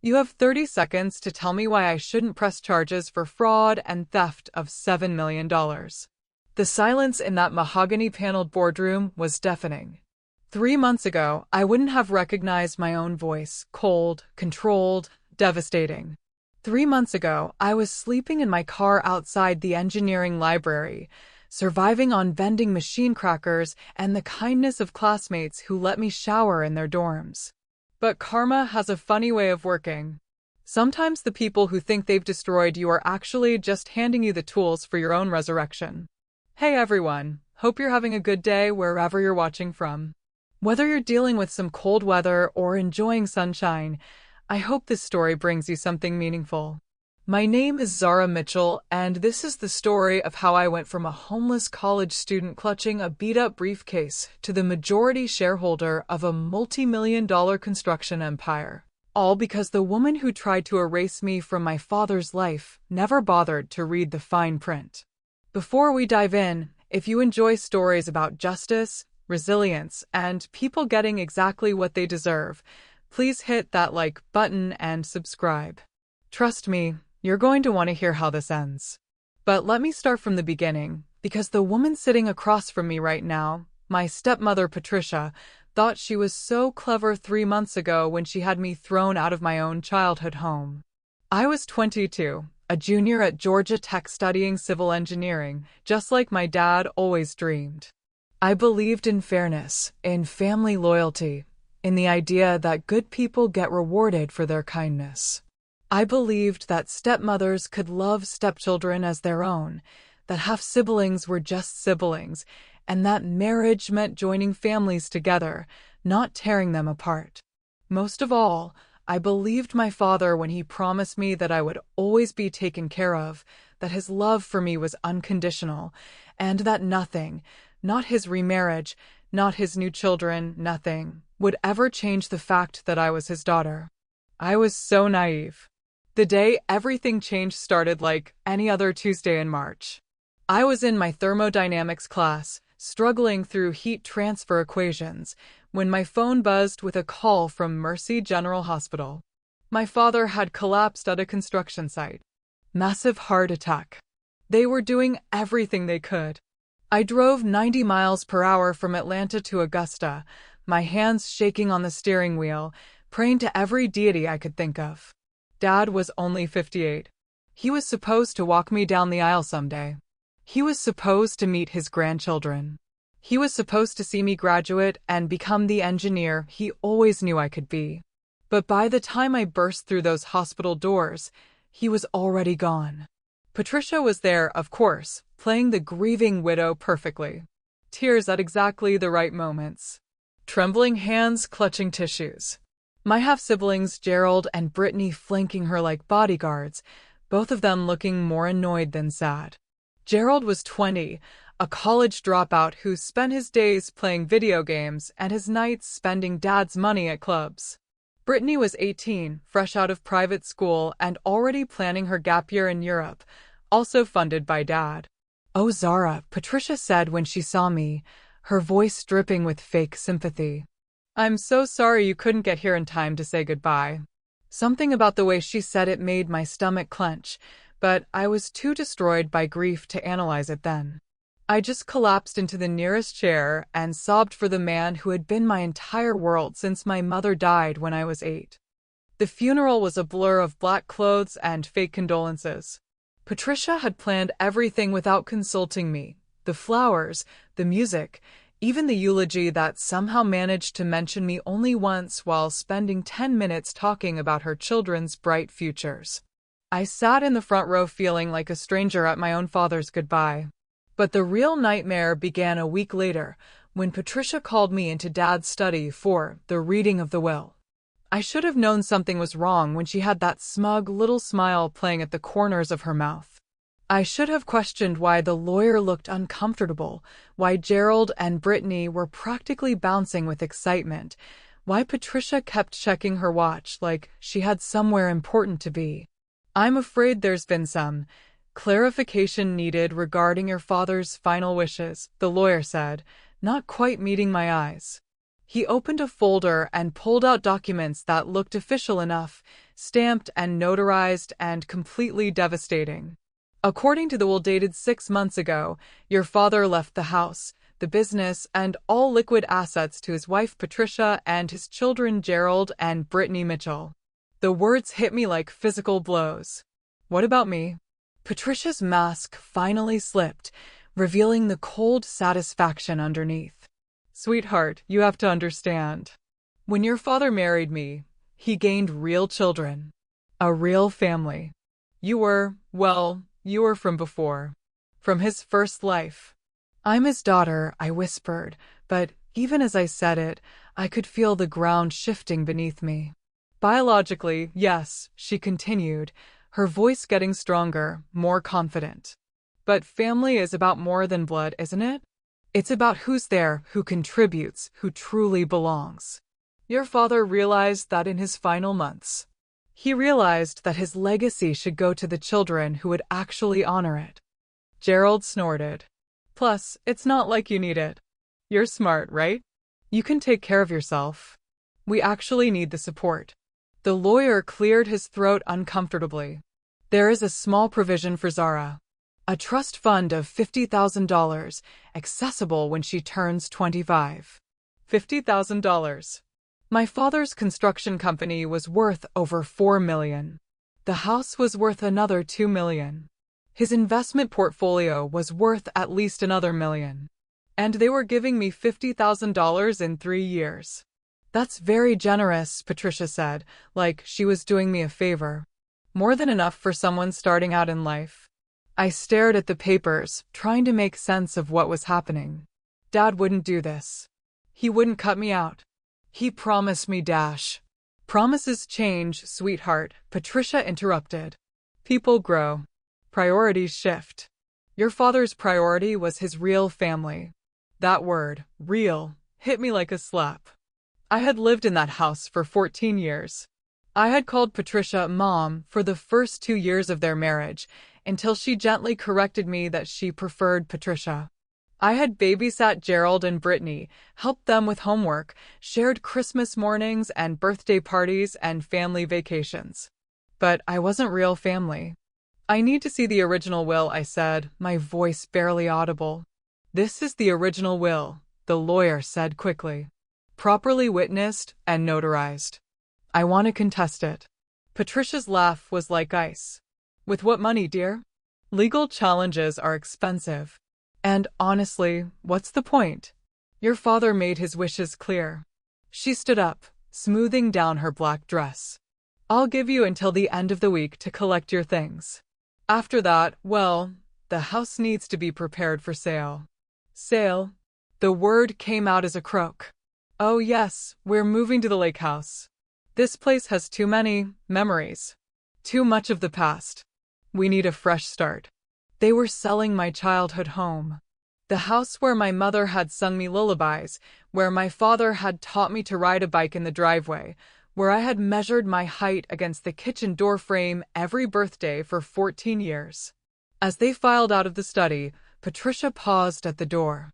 You have 30 seconds to tell me why I shouldn't press charges for fraud and theft of $7 million. The silence in that mahogany-paneled boardroom was deafening. 3 months ago, I wouldn't have recognized my own voice, cold, controlled, devastating. 3 months ago, I was sleeping in my car outside the engineering library, surviving on vending machine crackers and the kindness of classmates who let me shower in their dorms. But karma has a funny way of working. Sometimes the people who think they've destroyed you are actually just handing you the tools for your own resurrection. Hey everyone, hope you're having a good day wherever you're watching from. Whether you're dealing with some cold weather or enjoying sunshine, I hope this story brings you something meaningful. My name is Zara Mitchell, and this is the story of how I went from a homeless college student clutching a beat-up briefcase to the majority shareholder of a multi-million-dollar construction empire. All because the woman who tried to erase me from my father's life never bothered to read the fine print. Before we dive in, if you enjoy stories about justice, resilience, and people getting exactly what they deserve, please hit that like button and subscribe. Trust me, you're going to want to hear how this ends. But let me start from the beginning, because the woman sitting across from me right now, my stepmother Patricia, thought she was so clever 3 months ago when she had me thrown out of my own childhood home. I was 22, a junior at Georgia Tech studying civil engineering, just like my dad always dreamed. I believed in fairness, in family loyalty, in the idea that good people get rewarded for their kindness. I believed that stepmothers could love stepchildren as their own, that half-siblings were just siblings, and that marriage meant joining families together, not tearing them apart. Most of all, I believed my father when he promised me that I would always be taken care of, that his love for me was unconditional, and that nothing, not his remarriage, not his new children, nothing, would ever change the fact that I was his daughter. I was so naive. The day everything changed started like any other Tuesday in March. I was in my thermodynamics class, struggling through heat transfer equations, when my phone buzzed with a call from Mercy General Hospital. My father had collapsed at a construction site. Massive heart attack. They were doing everything they could. I drove 90 miles per hour from Atlanta to Augusta, my hands shaking on the steering wheel, praying to every deity I could think of. Dad was only 58. He was supposed to walk me down the aisle someday. He was supposed to meet his grandchildren. He was supposed to see me graduate and become the engineer he always knew I could be. But by the time I burst through those hospital doors, he was already gone. Patricia was there, of course, playing the grieving widow perfectly. Tears at exactly the right moments. Trembling hands clutching tissues. My half-siblings Gerald and Brittany flanking her like bodyguards, both of them looking more annoyed than sad. Gerald was 20, a college dropout who spent his days playing video games and his nights spending dad's money at clubs. Brittany was 18, fresh out of private school and already planning her gap year in Europe, also funded by dad. "Oh, Zara," Patricia said when she saw me, her voice dripping with fake sympathy. "I'm so sorry you couldn't get here in time to say goodbye." Something about the way she said it made my stomach clench, but I was too destroyed by grief to analyze it then. I just collapsed into the nearest chair and sobbed for the man who had been my entire world since my mother died when I was 8. The funeral was a blur of black clothes and fake condolences. Patricia had planned everything without consulting me. The flowers, the music, even the eulogy that somehow managed to mention me only once while spending 10 minutes talking about her children's bright futures. I sat in the front row feeling like a stranger at my own father's goodbye. But the real nightmare began a week later, when Patricia called me into Dad's study for the reading of the will. I should have known something was wrong when she had that smug little smile playing at the corners of her mouth. I should have questioned why the lawyer looked uncomfortable, why Gerald and Brittany were practically bouncing with excitement, why Patricia kept checking her watch like she had somewhere important to be. "I'm afraid there's been some clarification needed regarding your father's final wishes," the lawyer said, not quite meeting my eyes. He opened a folder and pulled out documents that looked official enough, stamped and notarized and completely devastating. According to the will dated 6 months ago, your father left the house, the business, and all liquid assets to his wife Patricia and his children Gerald and Brittany Mitchell. The words hit me like physical blows. What about me? Patricia's mask finally slipped, revealing the cold satisfaction underneath. Sweetheart, you have to understand. When your father married me, he gained real children. A real family. You were from before. From his first life. I'm his daughter, I whispered, but even as I said it, I could feel the ground shifting beneath me. Biologically, yes, she continued, her voice getting stronger, more confident. But family is about more than blood, isn't it? It's about who's there, who contributes, who truly belongs. Your father realized that in his final months. He realized that his legacy should go to the children who would actually honor it. Gerald snorted. Plus, it's not like you need it. You're smart, right? You can take care of yourself. We actually need the support. The lawyer cleared his throat uncomfortably. There is a small provision for Zara. A trust fund of $50,000, accessible when she turns 25. $50,000. My father's construction company was worth over $4 million. The house was worth another $2 million. His investment portfolio was worth at least another $1 million. And they were giving me $50,000 in 3 years. That's very generous, Patricia said, like she was doing me a favor. More than enough for someone starting out in life. I stared at the papers, trying to make sense of what was happening. Dad wouldn't do this. He wouldn't cut me out. He promised me dash. Promises change, sweetheart, Patricia interrupted. People grow. Priorities shift. Your father's priority was his real family. That word, real, hit me like a slap. I had lived in that house for 14 years. I had called Patricia Mom for the first 2 years of their marriage, until she gently corrected me that she preferred Patricia. I had babysat Gerald and Brittany, helped them with homework, shared Christmas mornings and birthday parties and family vacations. But I wasn't real family. I need to see the original will, I said, my voice barely audible. This is the original will, the lawyer said quickly. Properly witnessed and notarized. I want to contest it. Patricia's laugh was like ice. With what money, dear? Legal challenges are expensive. And honestly, what's the point? Your father made his wishes clear. She stood up, smoothing down her black dress. I'll give you until the end of the week to collect your things. After that, well, the house needs to be prepared for sale. Sale? The word came out as a croak. Oh yes, we're moving to the lake house. This place has too many memories. Too much of the past. We need a fresh start. They were selling my childhood home. The house where my mother had sung me lullabies, where my father had taught me to ride a bike in the driveway, where I had measured my height against the kitchen door frame every birthday for 14 years. As they filed out of the study, Patricia paused at the door.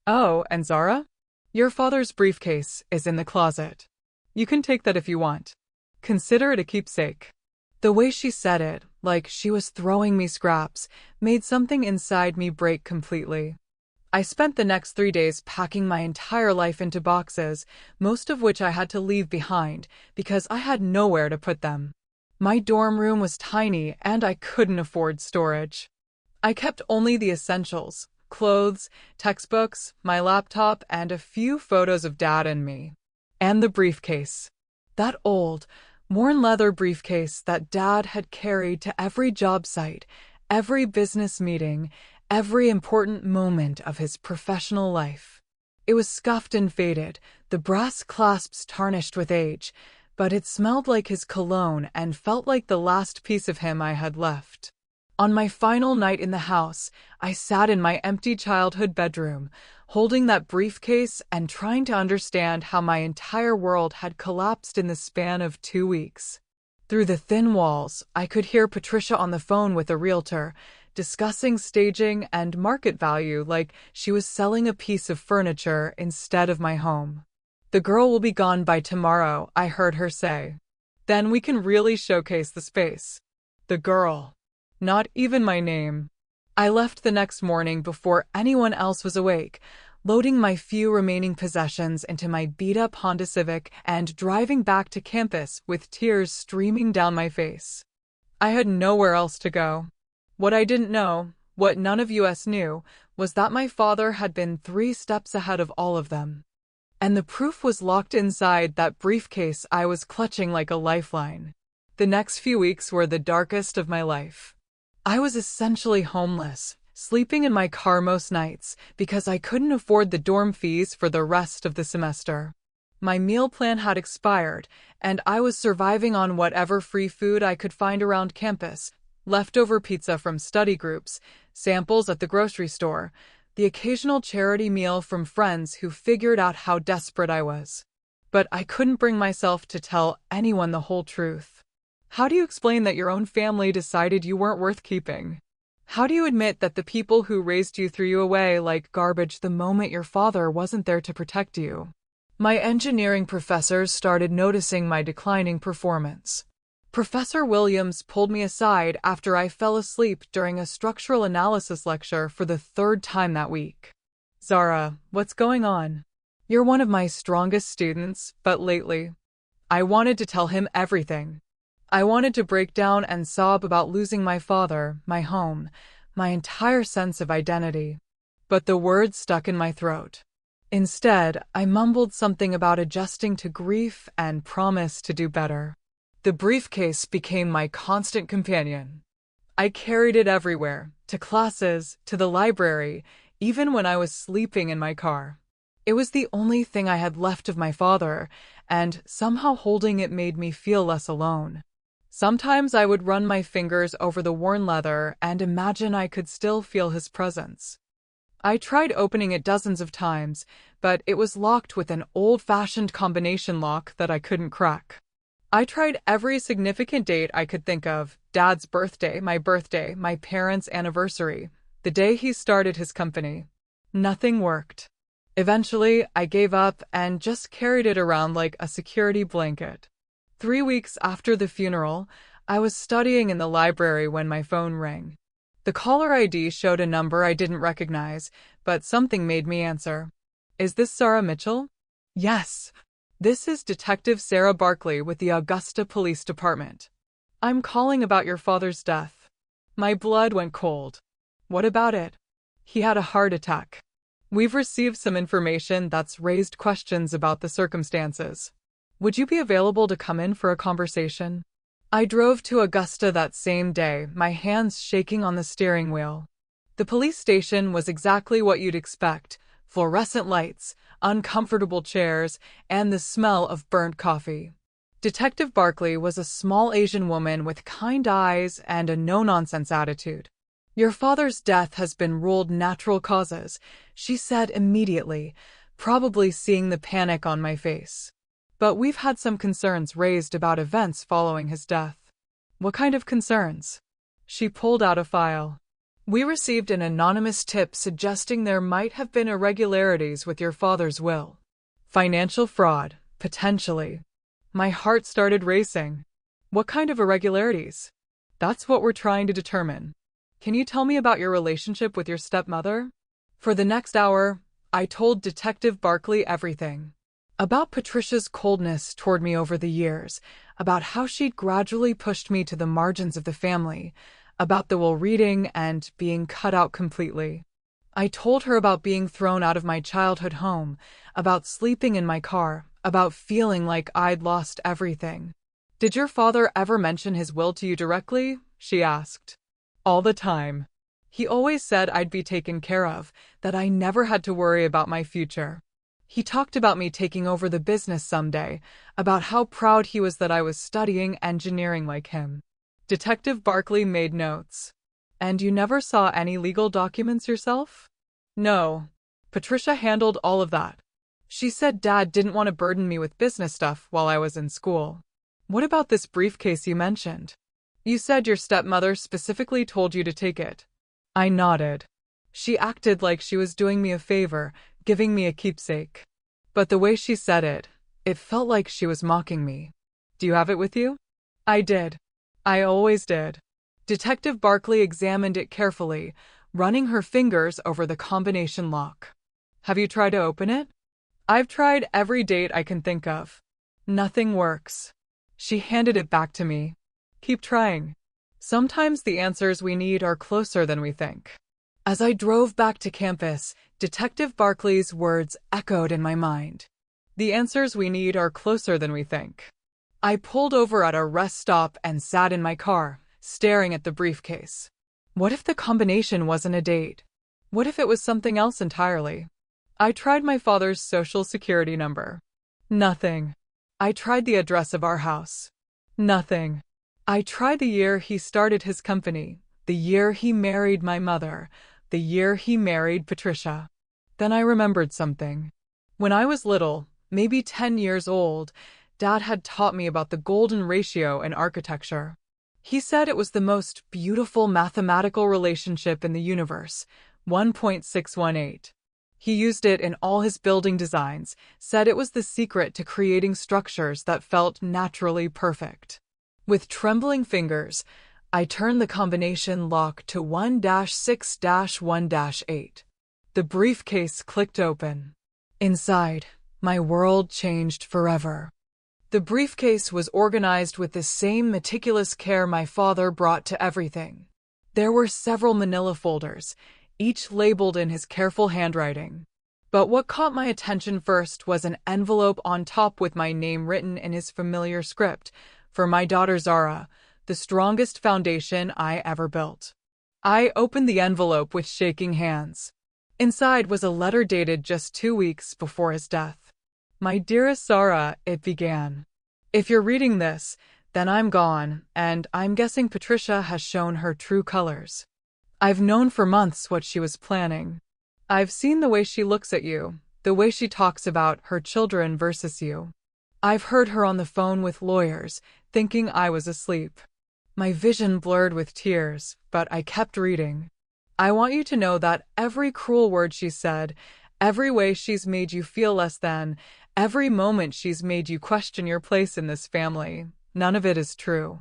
Oh, and Zara? Your father's briefcase is in the closet. You can take that if you want. Consider it a keepsake. The way she said it, like she was throwing me scraps, made something inside me break completely. I spent the next 3 days packing my entire life into boxes, most of which I had to leave behind because I had nowhere to put them. My dorm room was tiny and I couldn't afford storage. I kept only the essentials, clothes, textbooks, my laptop, and a few photos of Dad and me. And the briefcase. That old, worn leather briefcase that Dad had carried to every job site, every business meeting, every important moment of his professional life. It was scuffed and faded, the brass clasps tarnished with age, but it smelled like his cologne and felt like the last piece of him I had left. On my final night in the house, I sat in my empty childhood bedroom, holding that briefcase and trying to understand how my entire world had collapsed in the span of 2 weeks. Through the thin walls, I could hear Patricia on the phone with a realtor, discussing staging and market value like she was selling a piece of furniture instead of my home. The girl will be gone by tomorrow, I heard her say. Then we can really showcase the space. The girl. Not even my name. I left the next morning before anyone else was awake, loading my few remaining possessions into my beat-up Honda Civic and driving back to campus with tears streaming down my face. I had nowhere else to go. What I didn't know, what none of us knew, was that my father had been 3 steps ahead of all of them. And the proof was locked inside that briefcase I was clutching like a lifeline. The next few weeks were the darkest of my life. I was essentially homeless, sleeping in my car most nights because I couldn't afford the dorm fees for the rest of the semester. My meal plan had expired, and I was surviving on whatever free food I could find around campus, leftover pizza from study groups, samples at the grocery store, the occasional charity meal from friends who figured out how desperate I was. But I couldn't bring myself to tell anyone the whole truth. How do you explain that your own family decided you weren't worth keeping? How do you admit that the people who raised you threw you away like garbage the moment your father wasn't there to protect you? My engineering professors started noticing my declining performance. Professor Williams pulled me aside after I fell asleep during a structural analysis lecture for the 3rd time that week. Zara, what's going on? You're one of my strongest students, but lately. I wanted to tell him everything. I wanted to break down and sob about losing my father, my home, my entire sense of identity. But the words stuck in my throat. Instead, I mumbled something about adjusting to grief and promised to do better. The briefcase became my constant companion. I carried it everywhere, to classes, to the library, even when I was sleeping in my car. It was the only thing I had left of my father, and somehow holding it made me feel less alone. Sometimes I would run my fingers over the worn leather and imagine I could still feel his presence. I tried opening it dozens of times, but it was locked with an old-fashioned combination lock that I couldn't crack. I tried every significant date I could think of: Dad's birthday, my parents' anniversary, the day he started his company. Nothing worked. Eventually, I gave up and just carried it around like a security blanket. 3 weeks after the funeral, I was studying in the library when my phone rang. The caller ID showed a number I didn't recognize, but something made me answer. Is this Sarah Mitchell? Yes. This is Detective Sarah Barkley with the Augusta Police Department. I'm calling about your father's death. My blood went cold. What about it? He had a heart attack. We've received some information that's raised questions about the circumstances. Would you be available to come in for a conversation? I drove to Augusta that same day, my hands shaking on the steering wheel. The police station was exactly what you'd expect: fluorescent lights, uncomfortable chairs, and the smell of burnt coffee. Detective Barkley was a small Asian woman with kind eyes and a no-nonsense attitude. Your father's death has been ruled natural causes, she said immediately, probably seeing the panic on my face. But we've had some concerns raised about events following his death. What kind of concerns? She pulled out a file. We received an anonymous tip suggesting there might have been irregularities with your father's will. Financial fraud, potentially. My heart started racing. What kind of irregularities? That's what we're trying to determine. Can you tell me about your relationship with your stepmother? For the next hour, I told Detective Barkley everything. About Patricia's coldness toward me over the years, about how she'd gradually pushed me to the margins of the family, about the will reading and being cut out completely. I told her about being thrown out of my childhood home, about sleeping in my car, about feeling like I'd lost everything. Did your father ever mention his will to you directly? She asked. All the time. He always said I'd be taken care of, that I never had to worry about my future. He talked about me taking over the business someday, about how proud he was that I was studying engineering like him. Detective Barkley made notes. And you never saw any legal documents yourself? No. Patricia handled all of that. She said Dad didn't want to burden me with business stuff while I was in school. What about this briefcase you mentioned? You said your stepmother specifically told you to take it. I nodded. She acted like she was doing me a favor, giving me a keepsake. But the way she said it, it felt like she was mocking me. Do you have it with you? I did. I always did. Detective Barkley examined it carefully, running her fingers over the combination lock. Have you tried to open it? I've tried every date I can think of. Nothing works. She handed it back to me. Keep trying. Sometimes the answers we need are closer than we think. As I drove back to campus, Detective Barkley's words echoed in my mind. The answers we need are closer than we think. I pulled over at a rest stop and sat in my car, staring at the briefcase. What if the combination wasn't a date? What if it was something else entirely? I tried my father's social security number. Nothing. I tried the address of our house. Nothing. I tried the year he started his company, the year he married my mother, the year he married Patricia. Then I remembered something. When I was little, maybe 10 years old, Dad had taught me about the golden ratio in architecture. He said it was the most beautiful mathematical relationship in the universe, 1.618. He used it in all his building designs, said it was the secret to creating structures that felt naturally perfect. With trembling fingers, I turned the combination lock to 1-6-1-8. The briefcase clicked open. Inside, my world changed forever. The briefcase was organized with the same meticulous care my father brought to everything. There were several manila folders, each labeled in his careful handwriting. But what caught my attention first was an envelope on top with my name written in his familiar script, for my daughter Zara, the strongest foundation I ever built. I opened the envelope with shaking hands. Inside was a letter dated just 2 weeks before his death. My dearest Zara, it began. If you're reading this, then I'm gone, and I'm guessing Patricia has shown her true colors. I've known for months what she was planning. I've seen the way she looks at you, the way she talks about her children versus you. I've heard her on the phone with lawyers, thinking I was asleep. My vision blurred with tears, but I kept reading. I want you to know that every cruel word she said, every way she's made you feel less than, every moment she's made you question your place in this family, none of it is true.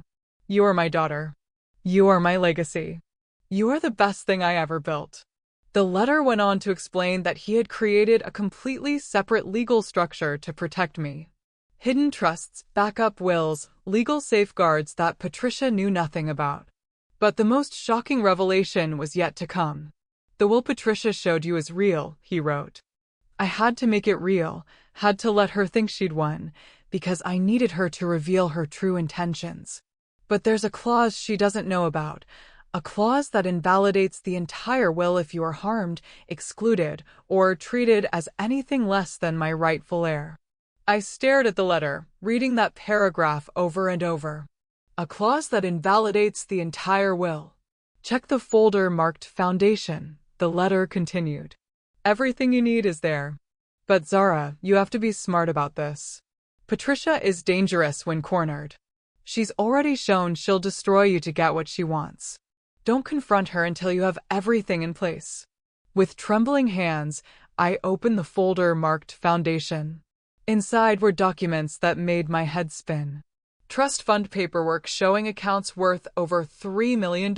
You are my daughter. You are my legacy. You are the best thing I ever built. The letter went on to explain that he had created a completely separate legal structure to protect me. Hidden trusts, backup wills, legal safeguards that Patricia knew nothing about. But the most shocking revelation was yet to come. The will Patricia showed you is real, he wrote. I had to make it real, had to let her think she'd won, because I needed her to reveal her true intentions. But there's a clause she doesn't know about, a clause that invalidates the entire will if you are harmed, excluded, or treated as anything less than my rightful heir. I stared at the letter, reading that paragraph over and over. A clause that invalidates the entire will. Check the folder marked Foundation, the letter continued. Everything you need is there. But Zara, you have to be smart about this. Patricia is dangerous when cornered. She's already shown she'll destroy you to get what she wants. Don't confront her until you have everything in place. With trembling hands, I opened the folder marked Foundation. Inside were documents that made my head spin. Trust fund paperwork showing accounts worth over $3 million.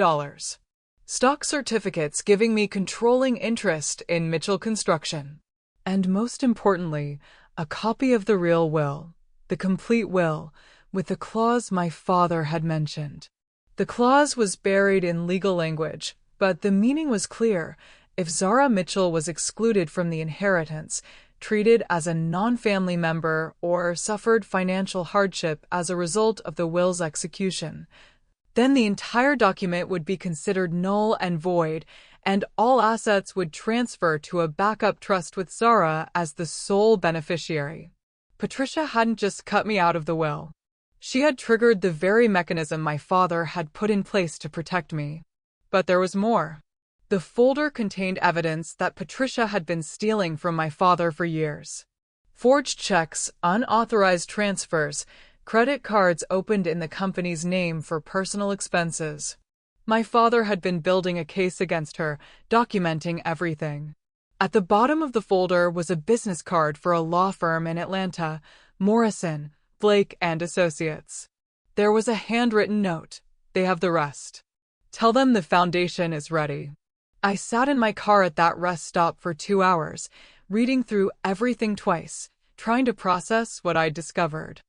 Stock certificates giving me controlling interest in Mitchell Construction. And most importantly, a copy of the real will, the complete will, with the clause my father had mentioned. The clause was buried in legal language, but the meaning was clear. If Zara Mitchell was excluded from the inheritance, treated as a non-family member, or suffered financial hardship as a result of the will's execution, then the entire document would be considered null and void, and all assets would transfer to a backup trust with Zara as the sole beneficiary. Patricia hadn't just cut me out of the will. She had triggered the very mechanism my father had put in place to protect me. But there was more. The folder contained evidence that Patricia had been stealing from my father for years. Forged checks, unauthorized transfers, credit cards opened in the company's name for personal expenses. My father had been building a case against her, documenting everything. At the bottom of the folder was a business card for a law firm in Atlanta, Morrison, Blake and Associates. There was a handwritten note. They have the rest. Tell them the foundation is ready. I sat in my car at that rest stop for 2 hours, reading through everything twice, trying to process what I'd discovered.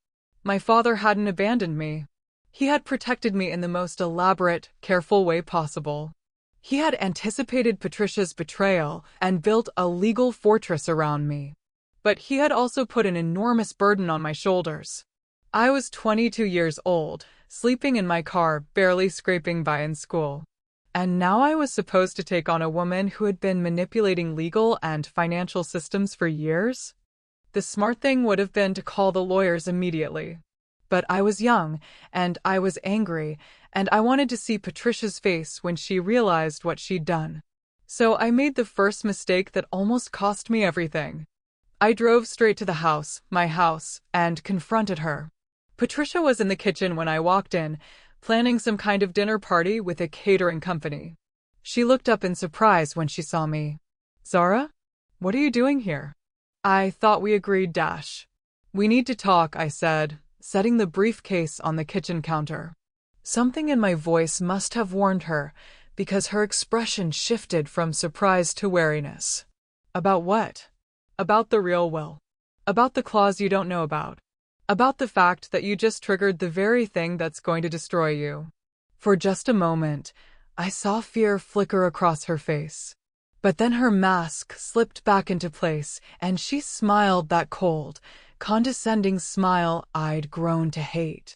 My father hadn't abandoned me. He had protected me in the most elaborate, careful way possible. He had anticipated Patricia's betrayal and built a legal fortress around me. But he had also put an enormous burden on my shoulders. I was 22 years old, sleeping in my car, barely scraping by in school. And now I was supposed to take on a woman who had been manipulating legal and financial systems for years? The smart thing would have been to call the lawyers immediately. But I was young, and I was angry, and I wanted to see Patricia's face when she realized what she'd done. So I made the first mistake that almost cost me everything. I drove straight to the house, my house, and confronted her. Patricia was in the kitchen when I walked in, planning some kind of dinner party with a catering company. She looked up in surprise when she saw me. "Zara? What are you doing here?" "I thought we agreed, Dash." "We need to talk," I said, setting the briefcase on the kitchen counter. Something in my voice must have warned her, because her expression shifted from surprise to wariness. "About what?" "About the real Will. About the clause you don't know about. About the fact that you just triggered the very thing that's going to destroy you." For just a moment, I saw fear flicker across her face. But then her mask slipped back into place, and she smiled that cold, condescending smile I'd grown to hate.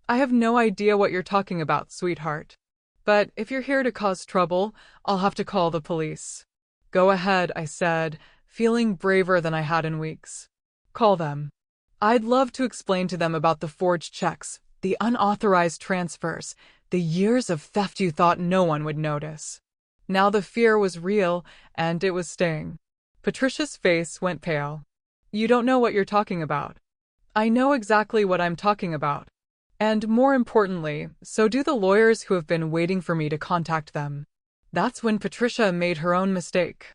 "I have no idea what you're talking about, sweetheart. But if you're here to cause trouble, I'll have to call the police." "Go ahead," I said, feeling braver than I had in weeks. "Call them. I'd love to explain to them about the forged checks, the unauthorized transfers, the years of theft you thought no one would notice." Now the fear was real, and it was staying. Patricia's face went pale. "You don't know what you're talking about." "I know exactly what I'm talking about. And more importantly, so do the lawyers who have been waiting for me to contact them." That's when Patricia made her own mistake.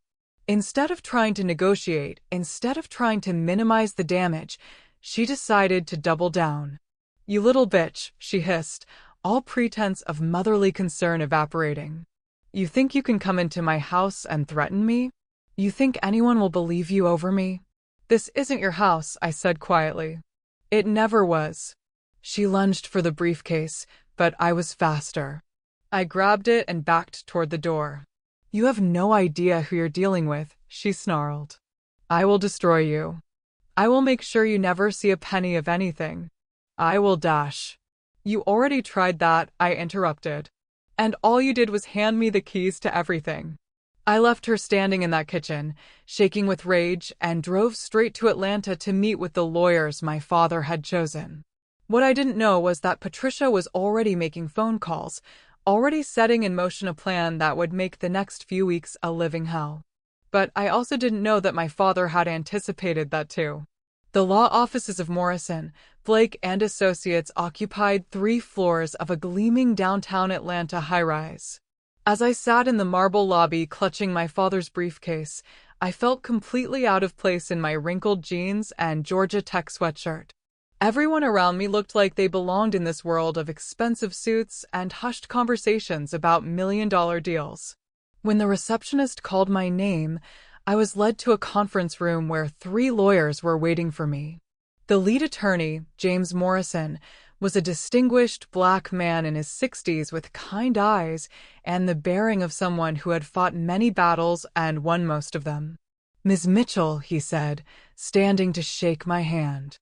Instead of trying to negotiate, instead of trying to minimize the damage, she decided to double down. "You little bitch," she hissed, all pretense of motherly concern evaporating. "You think you can come into my house and threaten me? You think anyone will believe you over me?" "This isn't your house," I said quietly. "It never was." She lunged for the briefcase, but I was faster. I grabbed it and backed toward the door. "You have no idea who you're dealing with," she snarled. "I will destroy you. I will make sure you never see a penny of anything. I will Dash." "You already tried that," I interrupted. "And all you did was hand me the keys to everything." I left her standing in that kitchen, shaking with rage, and drove straight to Atlanta to meet with the lawyers my father had chosen. What I didn't know was that Patricia was already making phone calls, already setting in motion a plan that would make the next few weeks a living hell. But I also didn't know that my father had anticipated that too. The law offices of Morrison, Blake and Associates occupied 3 floors of a gleaming downtown Atlanta high-rise. As I sat in the marble lobby clutching my father's briefcase, I felt completely out of place in my wrinkled jeans and Georgia Tech sweatshirt. Everyone around me looked like they belonged in this world of expensive suits and hushed conversations about million-dollar deals. When the receptionist called my name, I was led to a conference room where 3 lawyers were waiting for me. The lead attorney, James Morrison, was a distinguished black man in his 60s with kind eyes and the bearing of someone who had fought many battles and won most of them. "Ms. Mitchell," he said, standing to shake my hand.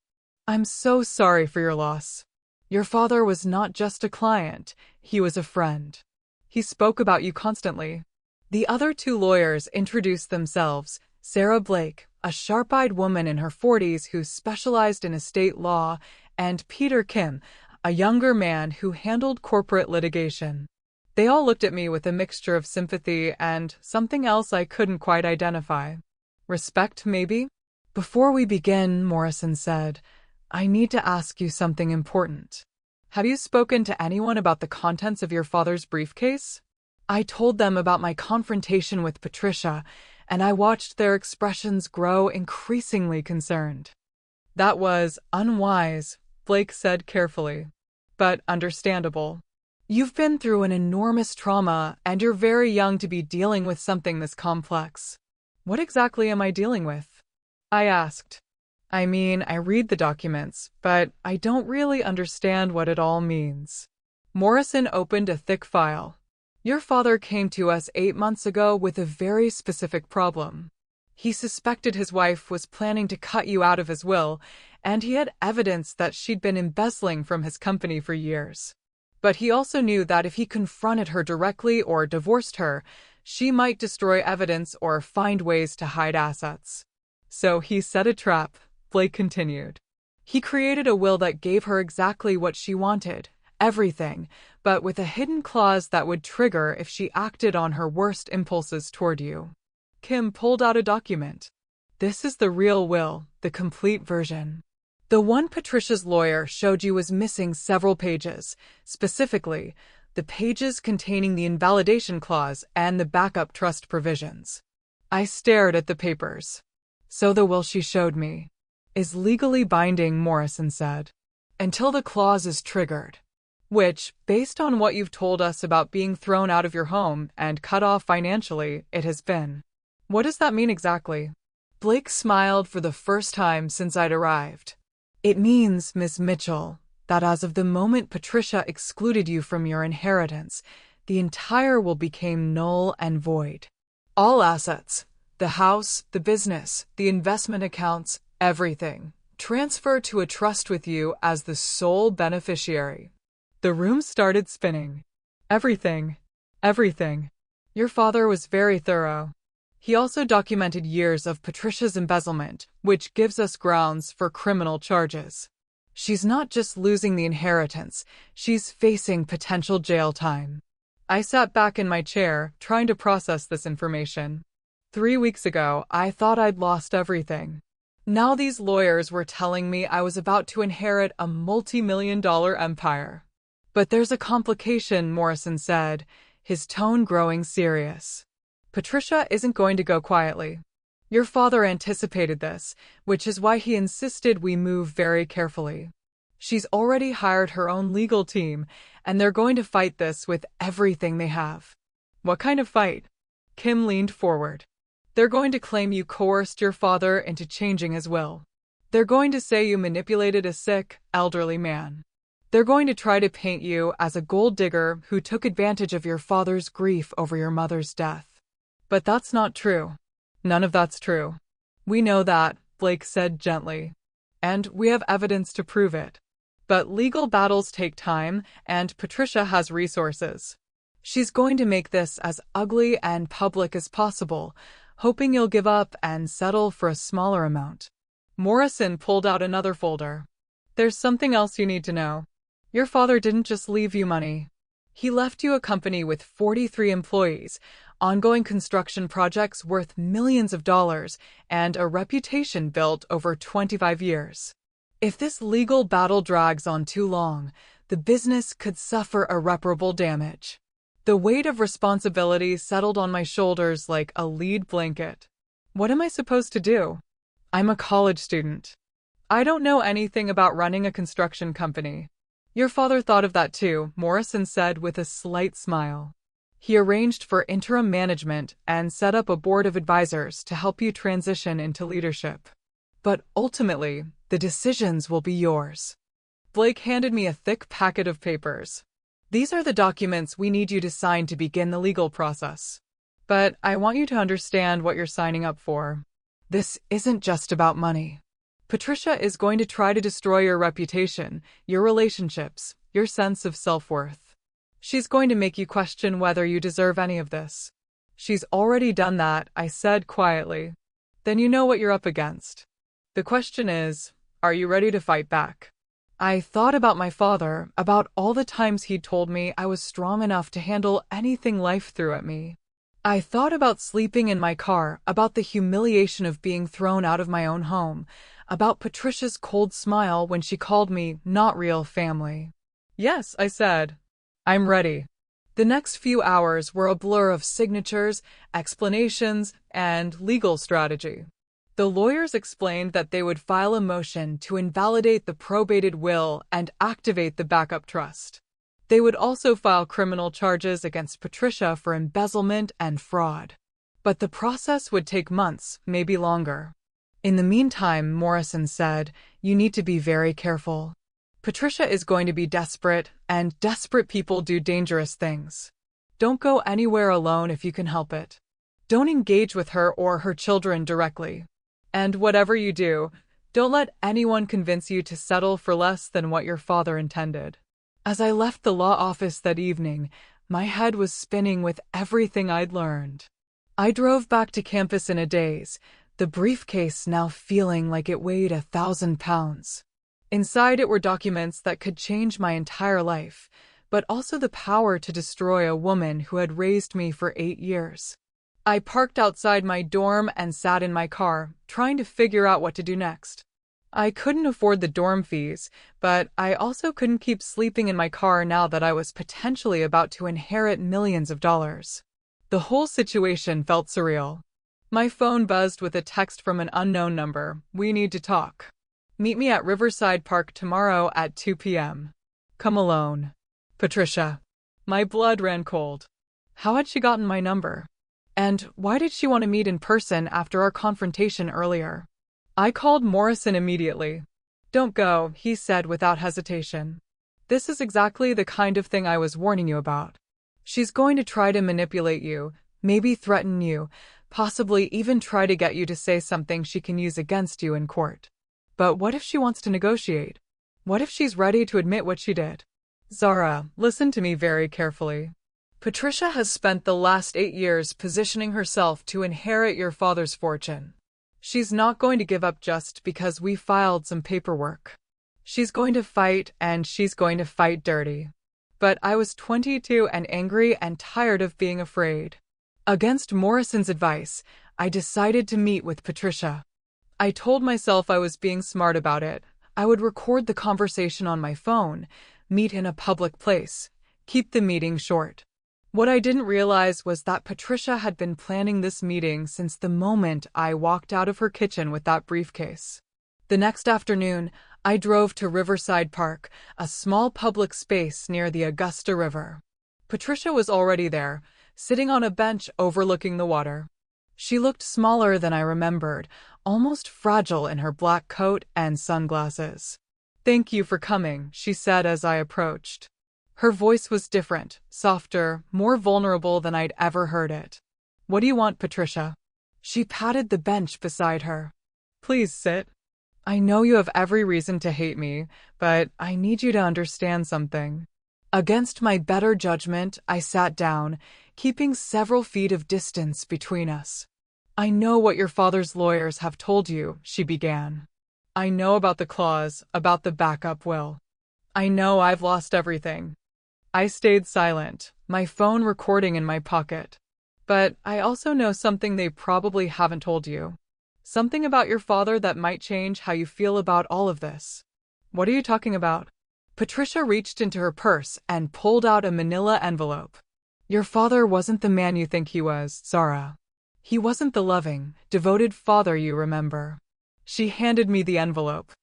"I'm so sorry for your loss. Your father was not just a client, he was a friend. He spoke about you constantly." The other 2 lawyers introduced themselves: Sarah Blake, a sharp-eyed woman in her 40s who specialized in estate law, and Peter Kim, a younger man who handled corporate litigation. They all looked at me with a mixture of sympathy and something else I couldn't quite identify. Respect, maybe? "Before we begin," Morrison said, "I need to ask you something important. Have you spoken to anyone about the contents of your father's briefcase?" I told them about my confrontation with Patricia and I watched their expressions grow increasingly concerned. That was unwise, Blake said carefully, but understandable. You've been through an enormous trauma, and you're very young to be dealing with something this complex. What exactly am I dealing with? I asked. I mean, I read the documents, but I don't really understand what it all means. Morrison opened a thick file. Your father came to us 8 months ago with a very specific problem. He suspected his wife was planning to cut you out of his will, and he had evidence that she'd been embezzling from his company for years. But he also knew that if he confronted her directly or divorced her, she might destroy evidence or find ways to hide assets. So he set a trap, Blake continued. He created a will that gave her exactly what she wanted, everything, but with a hidden clause that would trigger if she acted on her worst impulses toward you. Kim pulled out a document. This is the real will, the complete version. The one Patricia's lawyer showed you was missing several pages, specifically, the pages containing the invalidation clause and the backup trust provisions. I stared at the papers. So the will she showed me is legally binding, Morrison said, until the clause is triggered. Which, based on what you've told us about being thrown out of your home and cut off financially, it has been. What does that mean exactly? Blake smiled for the first time since I'd arrived. It means, Miss Mitchell, that as of the moment Patricia excluded you from your inheritance, the entire will became null and void. All assets, the house, the business, the investment accounts, everything, transfer to a trust with you as the sole beneficiary. The room started spinning. Everything. Your father was very thorough. He also documented years of Patricia's embezzlement, which gives us grounds for criminal charges. She's not just losing the inheritance, she's facing potential jail time. I sat back in my chair, trying to process this information. 3 weeks ago, I thought I'd lost everything. Now these lawyers were telling me I was about to inherit a multi-million-dollar empire. But there's a complication, Morrison said, his tone growing serious. Patricia isn't going to go quietly. Your father anticipated this, which is why he insisted we move very carefully. She's already hired her own legal team, and they're going to fight this with everything they have. What kind of fight? Kim leaned forward. They're going to claim you coerced your father into changing his will. They're going to say you manipulated a sick, elderly man. They're going to try to paint you as a gold digger who took advantage of your father's grief over your mother's death. But that's not true. None of that's true. We know that, Blake said gently. And we have evidence to prove it. But legal battles take time, and Patricia has resources. She's going to make this as ugly and public as possible, hoping you'll give up and settle for a smaller amount. Morrison pulled out another folder. There's something else you need to know. Your father didn't just leave you money. He left you a company with 43 employees, ongoing construction projects worth millions of dollars, and a reputation built over 25 years. If this legal battle drags on too long, the business could suffer irreparable damage. The weight of responsibility settled on my shoulders like a lead blanket. What am I supposed to do? I'm a college student. I don't know anything about running a construction company. Your father thought of that too, Morrison said with a slight smile. He arranged for interim management and set up a board of advisors to help you transition into leadership. But ultimately, the decisions will be yours. Blake handed me a thick packet of papers. These are the documents we need you to sign to begin the legal process. But I want you to understand what you're signing up for. This isn't just about money. Patricia is going to try to destroy your reputation, your relationships, your sense of self-worth. She's going to make you question whether you deserve any of this. She's already done that, I said quietly. Then you know what you're up against. The question is, are you ready to fight back? I thought about my father, about all the times he'd told me I was strong enough to handle anything life threw at me. I thought about sleeping in my car, about the humiliation of being thrown out of my own home, about Patricia's cold smile when she called me not real family. Yes, I said. I'm ready. The next few hours were a blur of signatures, explanations, and legal strategy. The lawyers explained that they would file a motion to invalidate the probated will and activate the backup trust. They would also file criminal charges against Patricia for embezzlement and fraud. But the process would take months, maybe longer. In the meantime, Morrison said, "You need to be very careful. Patricia is going to be desperate, and desperate people do dangerous things. Don't go anywhere alone if you can help it. Don't engage with her or her children directly. And whatever you do, don't let anyone convince you to settle for less than what your father intended." As I left the law office that evening, my head was spinning with everything I'd learned. I drove back to campus in a daze, the briefcase now feeling like it weighed 1,000 pounds. Inside it were documents that could change my entire life, but also the power to destroy a woman who had raised me for 8 years. I parked outside my dorm and sat in my car, trying to figure out what to do next. I couldn't afford the dorm fees, but I also couldn't keep sleeping in my car now that I was potentially about to inherit millions of dollars. The whole situation felt surreal. My phone buzzed with a text from an unknown number. "We need to talk. Meet me at Riverside Park tomorrow at 2 p.m. Come alone. Patricia." My blood ran cold. How had she gotten my number? And why did she want to meet in person after our confrontation earlier? I called Morrison immediately. "Don't go," he said without hesitation. "This is exactly the kind of thing I was warning you about. She's going to try to manipulate you, maybe threaten you, possibly even try to get you to say something she can use against you in court. But what if she wants to negotiate? What if she's ready to admit what she did? Zara, listen to me very carefully. Patricia has spent the last 8 years positioning herself to inherit your father's fortune. She's not going to give up just because we filed some paperwork. She's going to fight, and she's going to fight dirty." But I was 22 and angry and tired of being afraid. Against Morrison's advice, I decided to meet with Patricia. I told myself I was being smart about it. I would record the conversation on my phone, meet in a public place, keep the meeting short. What I didn't realize was that Patricia had been planning this meeting since the moment I walked out of her kitchen with that briefcase. The next afternoon, I drove to Riverside Park, a small public space near the Augusta River. Patricia was already there, sitting on a bench overlooking the water. She looked smaller than I remembered, almost fragile in her black coat and sunglasses. "Thank you for coming," she said as I approached. Her voice was different, softer, more vulnerable than I'd ever heard it. "What do you want, Patricia?" She patted the bench beside her. "Please sit. I know you have every reason to hate me, but I need you to understand something." Against my better judgment, I sat down, keeping several feet of distance between us. "I know what your father's lawyers have told you," she began. "I know about the clause, about the backup will. I know I've lost everything." I stayed silent, my phone recording in my pocket. "But I also know something they probably haven't told you. Something about your father that might change how you feel about all of this." "What are you talking about?" Patricia reached into her purse and pulled out a manila envelope. "Your father wasn't the man you think he was, Zara. He wasn't the loving, devoted father you remember." She handed me the envelope.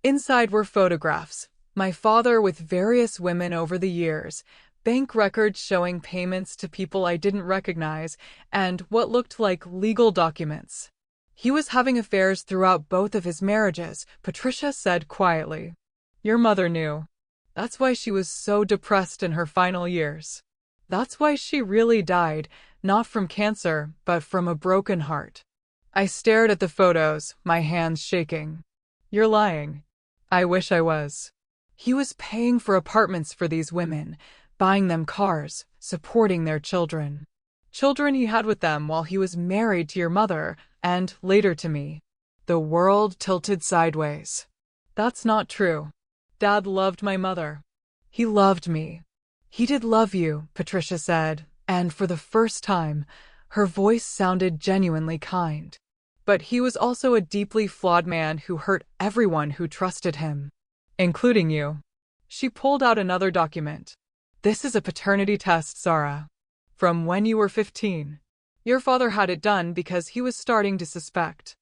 Inside were photographs. My father with various women over the years, bank records showing payments to people I didn't recognize, and what looked like legal documents. "He was having affairs throughout both of his marriages," Patricia said quietly. "Your mother knew. That's why she was so depressed in her final years. That's why she really died, not from cancer, but from a broken heart." I stared at the photos, my hands shaking. "You're lying." "I wish I was." He was paying for apartments for these women, buying them cars, supporting their children. Children he had with them while he was married to your mother, and later to me. The world tilted sideways. "That's not true. Dad loved my mother. He loved me." "He did love you," Patricia said, and for the first time, her voice sounded genuinely kind. "But he was also a deeply flawed man who hurt everyone who trusted him, including you." She pulled out another document. This is a paternity test, Zara. From when you were 15. Your father had it done because he was starting to suspect.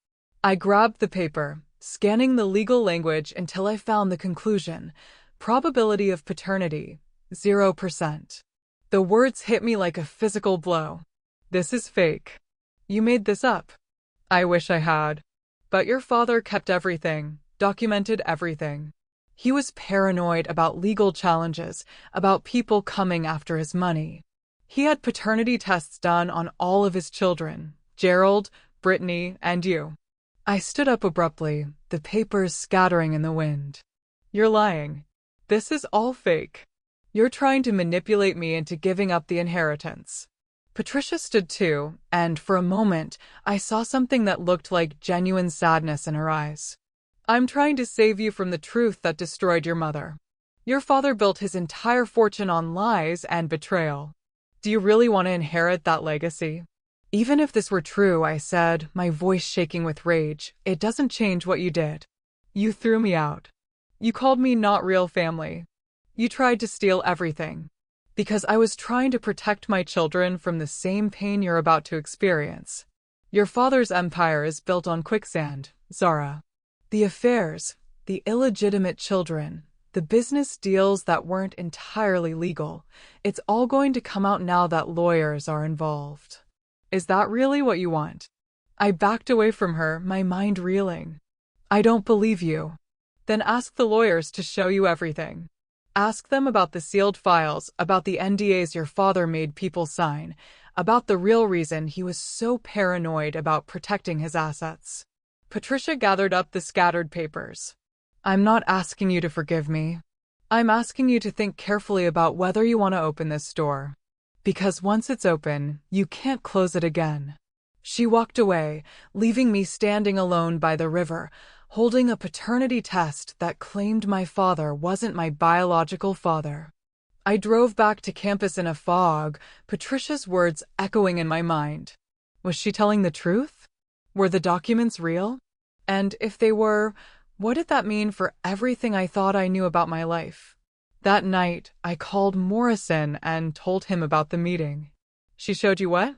I grabbed the paper, scanning the legal language until I found the conclusion. Probability of paternity, 0%. The words hit me like a physical blow. This is fake. You made this up. I wish I had. But your father kept everything, documented everything. He was paranoid about legal challenges, about people coming after his money. He had paternity tests done on all of his children, Gerald, Brittany, and you. I stood up abruptly, the papers scattering in the wind. You're lying. This is all fake. You're trying to manipulate me into giving up the inheritance. Patricia stood too, and for a moment, I saw something that looked like genuine sadness in her eyes. I'm trying to save you from the truth that destroyed your mother. Your father built his entire fortune on lies and betrayal. Do you really want to inherit that legacy? Even if this were true, I said, my voice shaking with rage, it doesn't change what you did. You threw me out. You called me not real family. You tried to steal everything. Because I was trying to protect my children from the same pain you're about to experience. Your father's empire is built on quicksand, Zara. The affairs, the illegitimate children, the business deals that weren't entirely legal, it's all going to come out now that lawyers are involved. Is that really what you want? I backed away from her, my mind reeling. I don't believe you. Then ask the lawyers to show you everything. Ask them about the sealed files, about the NDAs your father made people sign, about the real reason he was so paranoid about protecting his assets. Patricia gathered up the scattered papers. I'm not asking you to forgive me. I'm asking you to think carefully about whether you want to open this door. Because once it's open, you can't close it again. She walked away, leaving me standing alone by the river, holding a paternity test that claimed my father wasn't my biological father. I drove back to campus in a fog, Patricia's words echoing in my mind. Was she telling the truth? Were the documents real? And if they were, what did that mean for everything I thought I knew about my life? That night, I called Morrison and told him about the meeting. She showed you what?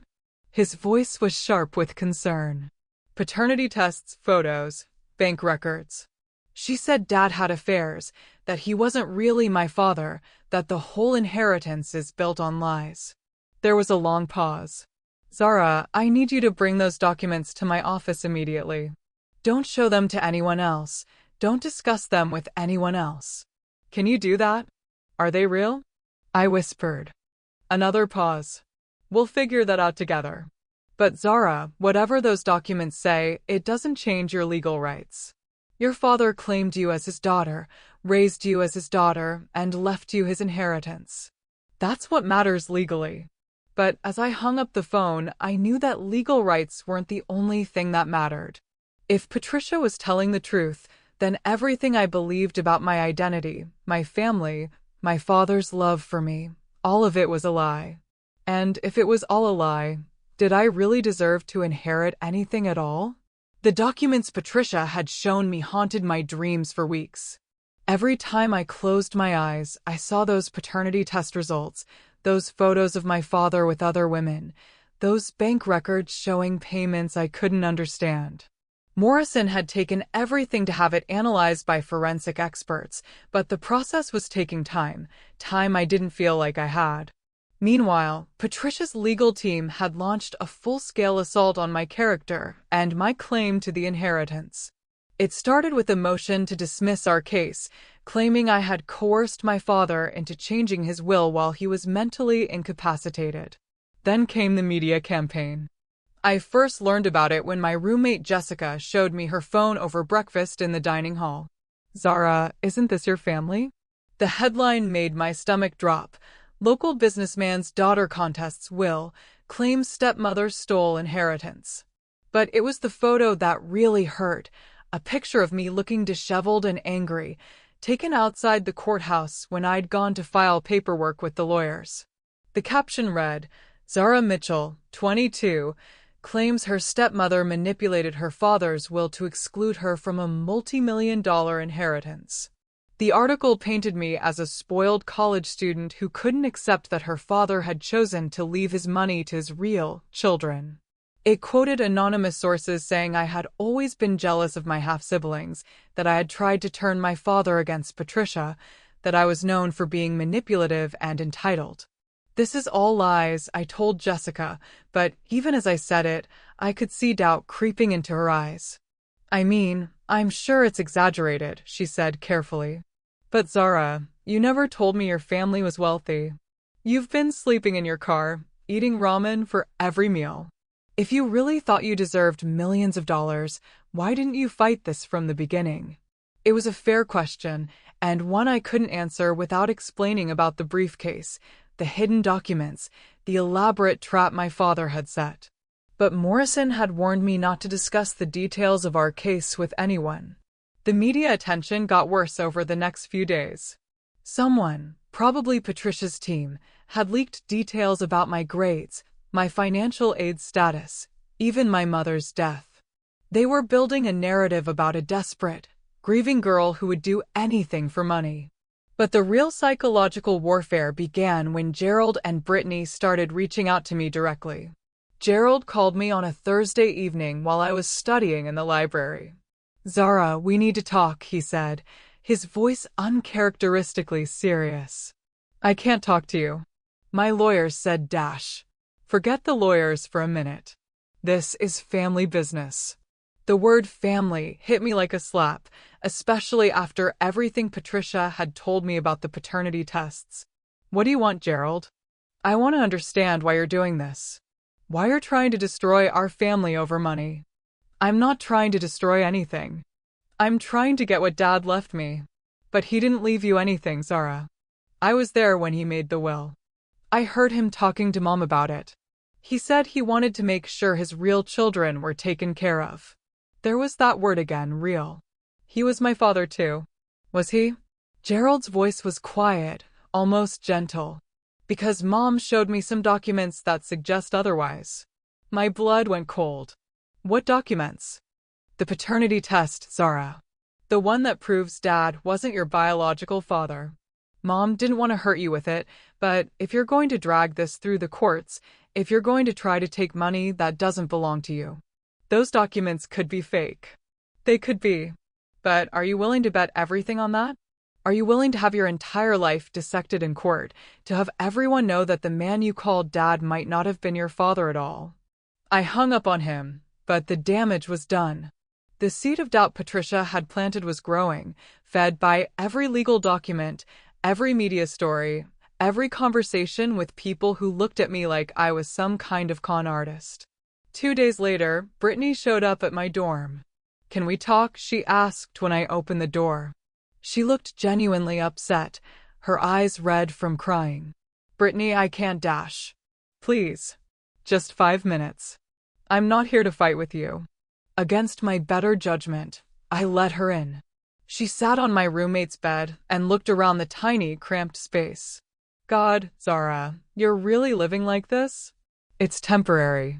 His voice was sharp with concern. Paternity tests, photos, bank records. She said Dad had affairs, that he wasn't really my father, that the whole inheritance is built on lies. There was a long pause. Zara, I need you to bring those documents to my office immediately. Don't show them to anyone else. Don't discuss them with anyone else. Can you do that? Are they real? I whispered. Another pause. We'll figure that out together. But Zara, whatever those documents say, it doesn't change your legal rights. Your father claimed you as his daughter, raised you as his daughter, and left you his inheritance. That's what matters legally. But as I hung up the phone, I knew that legal rights weren't the only thing that mattered. If Patricia was telling the truth, then everything I believed about my identity, my family, my father's love for me, all of it was a lie. And if it was all a lie, did I really deserve to inherit anything at all? The documents Patricia had shown me haunted my dreams for weeks. Every time I closed my eyes, I saw those paternity test results, those photos of my father with other women, those bank records showing payments I couldn't understand. Morrison had taken everything to have it analyzed by forensic experts, but the process was taking time I didn't feel like I had. Meanwhile, Patricia's legal team had launched a full-scale assault on my character and my claim to the inheritance. It started with a motion to dismiss our case, claiming I had coerced my father into changing his will while he was mentally incapacitated. Then came the media campaign. I first learned about it when my roommate Jessica showed me her phone over breakfast in the dining hall. Zara, isn't this your family? The headline made my stomach drop. Local businessman's daughter contests will, claims stepmother stole inheritance. But it was the photo that really hurt, a picture of me looking disheveled and angry, taken outside the courthouse when I'd gone to file paperwork with the lawyers. The caption read, Zara Mitchell, 22, claims her stepmother manipulated her father's will to exclude her from a multi-million-dollar inheritance. The article painted me as a spoiled college student who couldn't accept that her father had chosen to leave his money to his real children. It quoted anonymous sources saying I had always been jealous of my half-siblings, that I had tried to turn my father against Patricia, that I was known for being manipulative and entitled. This is all lies, I told Jessica, but even as I said it, I could see doubt creeping into her eyes. I mean, I'm sure it's exaggerated, she said carefully. But Zara, you never told me your family was wealthy. You've been sleeping in your car, eating ramen for every meal. If you really thought you deserved millions of dollars, why didn't you fight this from the beginning? It was a fair question, and one I couldn't answer without explaining about the briefcase, the hidden documents, the elaborate trap my father had set. But Morrison had warned me not to discuss the details of our case with anyone. The media attention got worse over the next few days. Someone, probably Patricia's team, had leaked details about my grades, my financial aid status, even my mother's death. They were building a narrative about a desperate, grieving girl who would do anything for money. But the real psychological warfare began when Gerald and Brittany started reaching out to me directly. Gerald called me on a Thursday evening while I was studying in the library. Zara, we need to talk, he said, his voice uncharacteristically serious. I can't talk to you. My lawyers said dash. Forget the lawyers for a minute. This is family business. The word family hit me like a slap, especially after everything Patricia had told me about the paternity tests. What do you want, Gerald? I want to understand why you're doing this. Why you're trying to destroy our family over money. I'm not trying to destroy anything. I'm trying to get what Dad left me. But he didn't leave you anything, Zara. I was there when he made the will. I heard him talking to Mom about it. He said he wanted to make sure his real children were taken care of. There was that word again, real. He was my father too. Was he? Gerald's voice was quiet, almost gentle. Because Mom showed me some documents that suggest otherwise. My blood went cold. What documents? The paternity test, Zara. The one that proves Dad wasn't your biological father. Mom didn't want to hurt you with it, but if you're going to drag this through the courts, if you're going to try to take money that doesn't belong to you, those documents could be fake. They could be. But are you willing to bet everything on that? Are you willing to have your entire life dissected in court, to have everyone know that the man you called Dad might not have been your father at all? I hung up on him, but the damage was done. The seed of doubt Patricia had planted was growing, fed by every legal document, every media story, every conversation with people who looked at me like I was some kind of con artist. 2 days later, Brittany showed up at my dorm. Can we talk? She asked when I opened the door. She looked genuinely upset, her eyes red from crying. Brittany, I can't dash. Please. Just 5 minutes. I'm not here to fight with you. Against my better judgment, I let her in. She sat on my roommate's bed and looked around the tiny, cramped space. God, Zara, you're really living like this? It's temporary.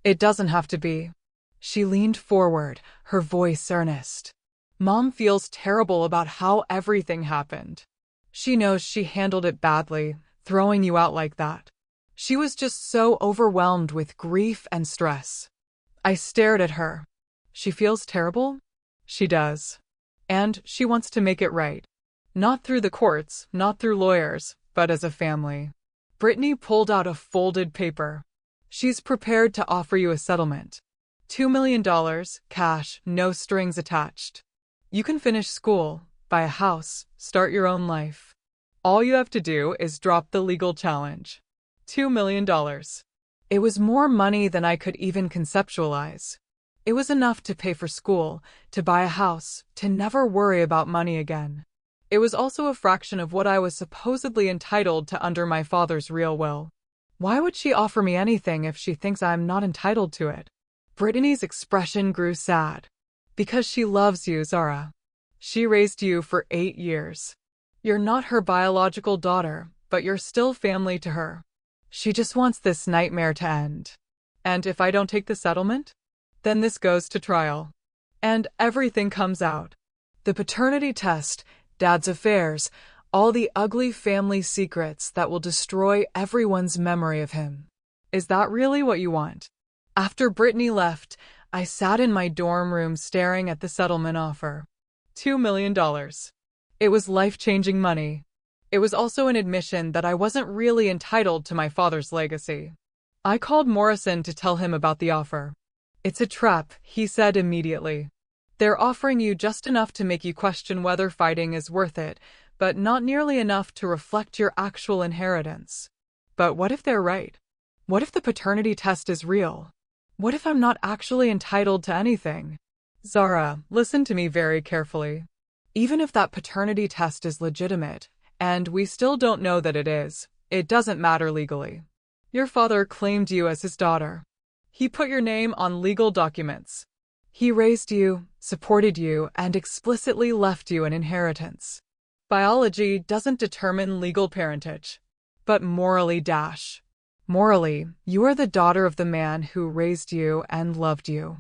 It doesn't have to be. She leaned forward, her voice earnest. Mom feels terrible about how everything happened. She knows she handled it badly, throwing you out like that. She was just so overwhelmed with grief and stress. I stared at her. She feels terrible? She does. And she wants to make it right. Not through the courts, not through lawyers, but as a family. Brittany pulled out a folded paper. She's prepared to offer you a settlement. $2 million, cash, no strings attached. You can finish school, buy a house, start your own life. All you have to do is drop the legal challenge. $2 million. It was more money than I could even conceptualize. It was enough to pay for school, to buy a house, to never worry about money again. It was also a fraction of what I was supposedly entitled to under my father's real will. Why would she offer me anything if she thinks I'm not entitled to it? Brittany's expression grew sad. Because she loves you, Zara. She raised you for 8 years. You're not her biological daughter, but you're still family to her. She just wants this nightmare to end. And if I don't take the settlement? Then this goes to trial. And everything comes out. The paternity test, Dad's affairs, all the ugly family secrets that will destroy everyone's memory of him. Is that really what you want? After Brittany left, I sat in my dorm room staring at the settlement offer. $2 million. It was life-changing money. It was also an admission that I wasn't really entitled to my father's legacy. I called Morrison to tell him about the offer. It's a trap, he said immediately. They're offering you just enough to make you question whether fighting is worth it, but not nearly enough to reflect your actual inheritance. But what if they're right? What if the paternity test is real? What if I'm not actually entitled to anything? Zara, listen to me very carefully. Even if that paternity test is legitimate, and we still don't know that it is, it doesn't matter legally. Your father claimed you as his daughter. He put your name on legal documents. He raised you, supported you, and explicitly left you an inheritance. Biology doesn't determine legal parentage, but morally dash. Morally, you are the daughter of the man who raised you and loved you.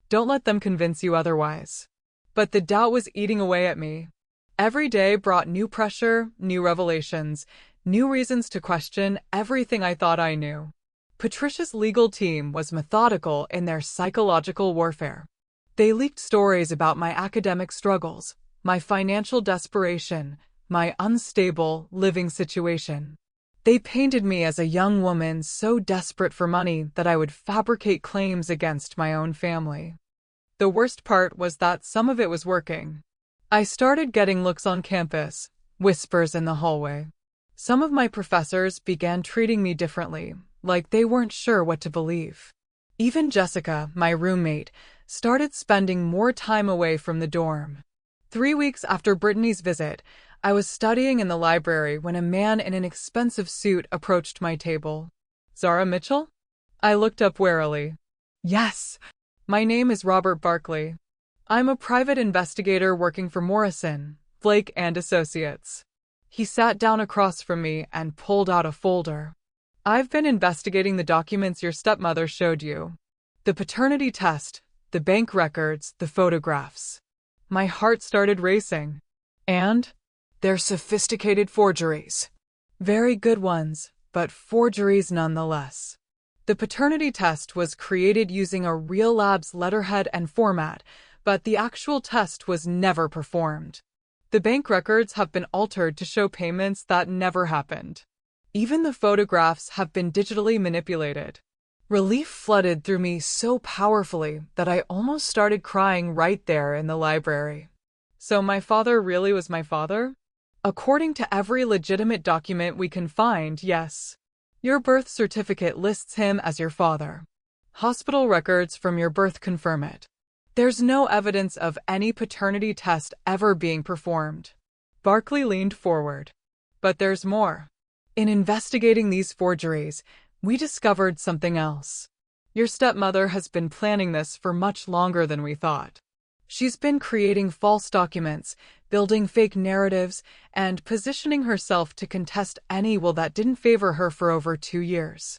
Don't let them convince you otherwise. But the doubt was eating away at me. Every day brought new pressure, new revelations, new reasons to question everything I thought I knew. Patricia's legal team was methodical in their psychological warfare. They leaked stories about my academic struggles, my financial desperation, my unstable living situation. They painted me as a young woman so desperate for money that I would fabricate claims against my own family. The worst part was that some of it was working. I started getting looks on campus, whispers in the hallway. Some of my professors began treating me differently, like they weren't sure what to believe. Even Jessica, my roommate, started spending more time away from the dorm. 3 weeks after Brittany's visit, I was studying in the library when a man in an expensive suit approached my table. Zara Mitchell? I looked up warily. Yes, my name is Robert Barkley. I'm a private investigator working for Morrison, Blake and Associates. He sat down across from me and pulled out a folder. I've been investigating the documents your stepmother showed you. The paternity test, the bank records, the photographs. My heart started racing. And they're sophisticated forgeries. Very good ones, but forgeries nonetheless. The paternity test was created using a real lab's letterhead and format, but the actual test was never performed. The bank records have been altered to show payments that never happened. Even the photographs have been digitally manipulated. Relief flooded through me so powerfully that I almost started crying right there in the library. So my father really was my father? According to every legitimate document we can find, yes. Your birth certificate lists him as your father. Hospital records from your birth confirm it. There's no evidence of any paternity test ever being performed. Barkley leaned forward. But there's more. In investigating these forgeries, we discovered something else. Your stepmother has been planning this for much longer than we thought. She's been creating false documents, building fake narratives, and positioning herself to contest any will that didn't favor her for over 2 years.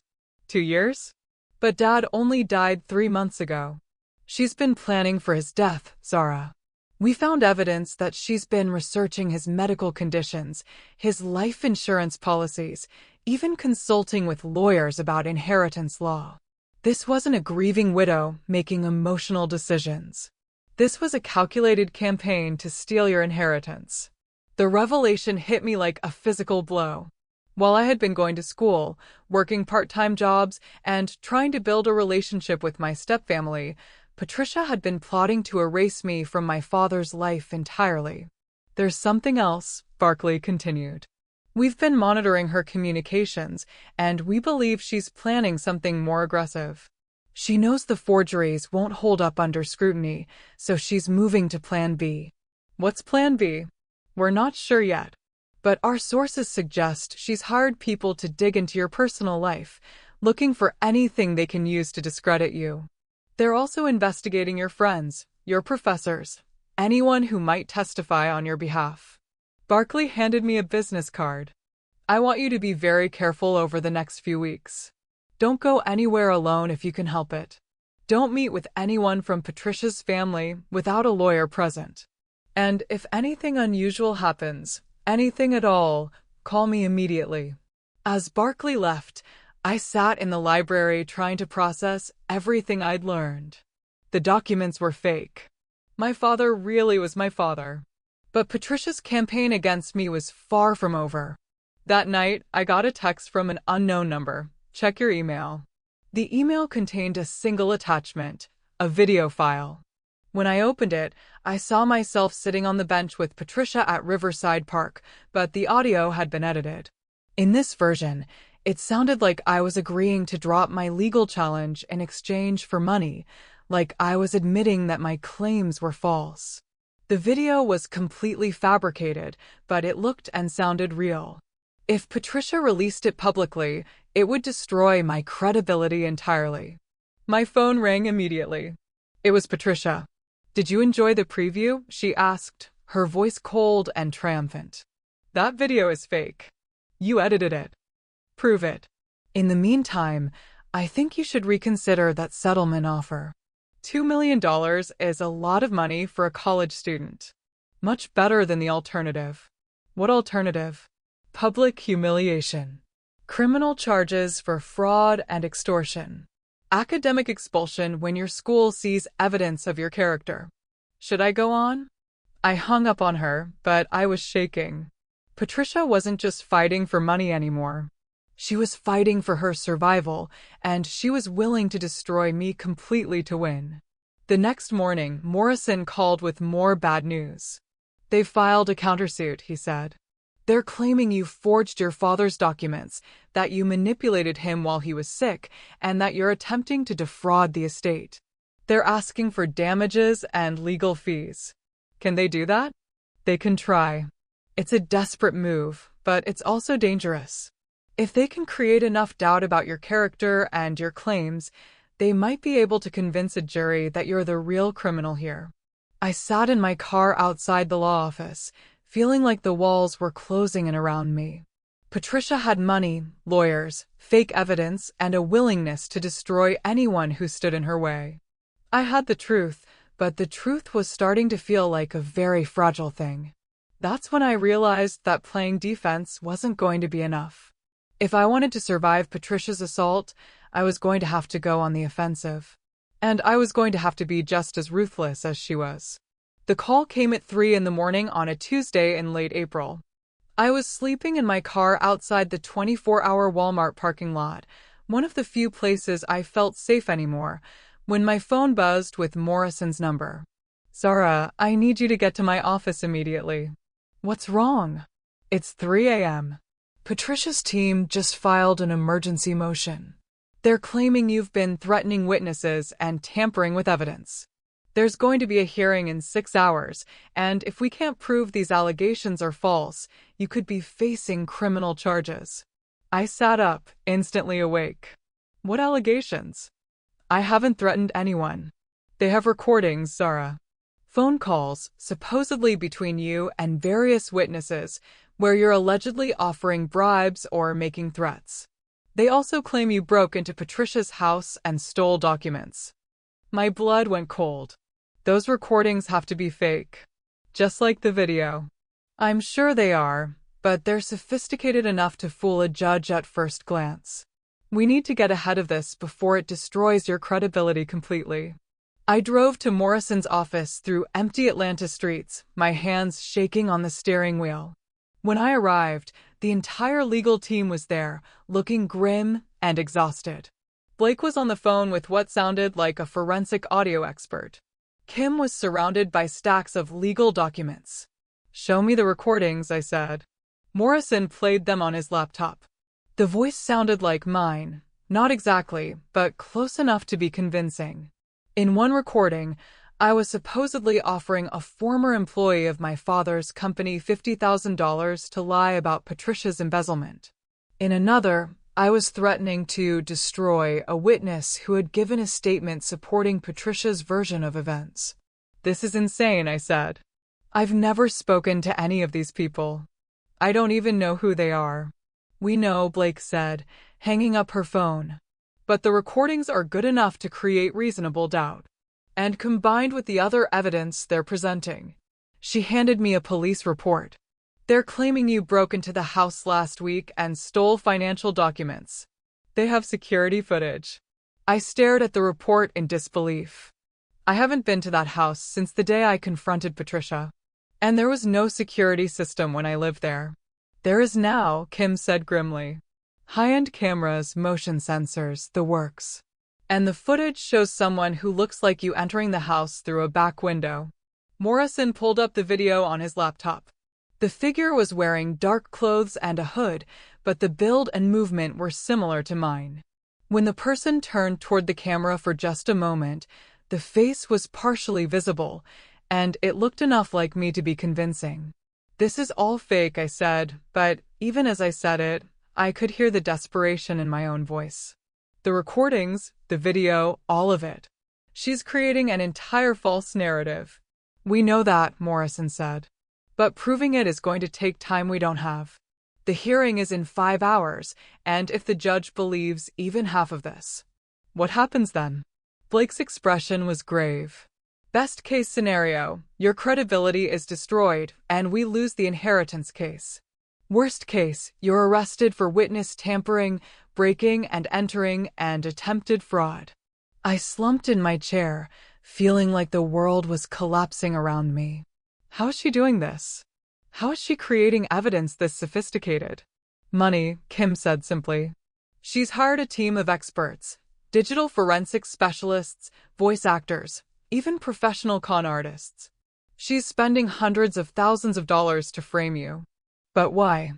2 years? But Dad only died 3 months ago. She's been planning for his death, Zara. We found evidence that she's been researching his medical conditions, his life insurance policies, even consulting with lawyers about inheritance law. This wasn't a grieving widow making emotional decisions. This was a calculated campaign to steal your inheritance. The revelation hit me like a physical blow. While I had been going to school, working part-time jobs, and trying to build a relationship with my stepfamily, Patricia had been plotting to erase me from my father's life entirely. There's something else, Barkley continued. We've been monitoring her communications, and we believe she's planning something more aggressive. She knows the forgeries won't hold up under scrutiny, so she's moving to Plan B. What's Plan B? We're not sure yet. But our sources suggest she's hired people to dig into your personal life, looking for anything they can use to discredit you. They're also investigating your friends, your professors, anyone who might testify on your behalf. Barkley handed me a business card. I want you to be very careful over the next few weeks. Don't go anywhere alone if you can help it. Don't meet with anyone from Patricia's family without a lawyer present. And if anything unusual happens, anything at all, call me immediately. As Barkley left, I sat in the library trying to process everything I'd learned. The documents were fake. My father really was my father. But Patricia's campaign against me was far from over. That night, I got a text from an unknown number. Check your email. The email contained a single attachment, a video file. When I opened it, I saw myself sitting on the bench with Patricia at Riverside Park, but the audio had been edited. In this version, it sounded like I was agreeing to drop my legal challenge in exchange for money, like I was admitting that my claims were false. The video was completely fabricated, but it looked and sounded real. If Patricia released it publicly, it would destroy my credibility entirely. My phone rang immediately. It was Patricia. "Did you enjoy the preview?" she asked, her voice cold and triumphant. "That video is fake. You edited it. Prove it. In the meantime, I think you should reconsider that settlement offer. $2 million is a lot of money for a college student. Much better than the alternative." "What alternative?" "Public humiliation. Criminal charges for fraud and extortion. Academic expulsion when your school sees evidence of your character." Should I go on? I hung up on her, but I was shaking. Patricia wasn't just fighting for money anymore. She was fighting for her survival, and she was willing to destroy me completely to win. The next morning, Morrison called with more bad news. "They've filed a countersuit," he said. "They're claiming you forged your father's documents, that you manipulated him while he was sick, and that you're attempting to defraud the estate. They're asking for damages and legal fees. Can they do that? They can try. It's a desperate move, but it's also dangerous. If they can create enough doubt about your character and your claims, they might be able to convince a jury that you're the real criminal here." I sat in my car outside the law office, feeling like the walls were closing in around me. Patricia had money, lawyers, fake evidence, and a willingness to destroy anyone who stood in her way. I had the truth, but the truth was starting to feel like a very fragile thing. That's when I realized that playing defense wasn't going to be enough. If I wanted to survive Patricia's assault, I was going to have to go on the offensive. And I was going to have to be just as ruthless as she was. The call came at 3 in the morning on a Tuesday in late April. I was sleeping in my car outside the 24-hour Walmart parking lot, one of the few places I felt safe anymore, when my phone buzzed with Morrison's number. "Zara, I need you to get to my office immediately." "What's wrong?" "It's 3 a.m. Patricia's team just filed an emergency motion. They're claiming you've been threatening witnesses and tampering with evidence. There's going to be a hearing in 6 hours, and if we can't prove these allegations are false, you could be facing criminal charges." I sat up, instantly awake. "What allegations?" "I haven't threatened anyone. They have recordings, Zara. Phone calls, supposedly between you and various witnesses, where you're allegedly offering bribes or making threats. They also claim you broke into Patricia's house and stole documents." My blood went cold. "Those recordings have to be fake. Just like the video." "I'm sure they are, but they're sophisticated enough to fool a judge at first glance. We need to get ahead of this before it destroys your credibility completely." I drove to Morrison's office through empty Atlanta streets, my hands shaking on the steering wheel. When I arrived, the entire legal team was there, looking grim and exhausted. Blake was on the phone with what sounded like a forensic audio expert. Kim was surrounded by stacks of legal documents. "Show me the recordings," I said. Morrison played them on his laptop. The voice sounded like mine, not exactly, but close enough to be convincing. In one recording, I was supposedly offering a former employee of my father's company $50,000 to lie about Patricia's embezzlement. In another, I was threatening to destroy a witness who had given a statement supporting Patricia's version of events. "This is insane," I said. "I've never spoken to any of these people. I don't even know who they are." "We know," Blake said, hanging up her phone. "But the recordings are good enough to create reasonable doubt. And combined with the other evidence they're presenting, She handed me a police report. They're claiming you broke into the house last week and stole financial documents. They have security footage. I stared at the report in disbelief. I haven't been to that house since the day I confronted Patricia. And there was no security system when I lived there. There is now, Kim said grimly. High-end cameras, motion sensors, the works. And the footage shows someone who looks like you entering the house through a back window. Morrison pulled up the video on his laptop. The figure was wearing dark clothes and a hood, but the build and movement were similar to mine. When the person turned toward the camera for just a moment, the face was partially visible, and it looked enough like me to be convincing. This is all fake, I said, but even as I said it, I could hear the desperation in my own voice. The recordings, the video, all of it. She's creating an entire false narrative. We know that, Morrison said. But proving it is going to take time we don't have. The hearing is in 5 hours, and if the judge believes even half of this, what happens then? Blake's expression was grave. Best case scenario, your credibility is destroyed, and we lose the inheritance case. Worst case, you're arrested for witness tampering, breaking and entering, and attempted fraud. I slumped in my chair, feeling like the world was collapsing around me. How is she doing this? How is she creating evidence this sophisticated? Money, Kim said simply. She's hired a team of experts, digital forensics specialists, voice actors, even professional con artists. She's spending hundreds of thousands of dollars to frame you. But why?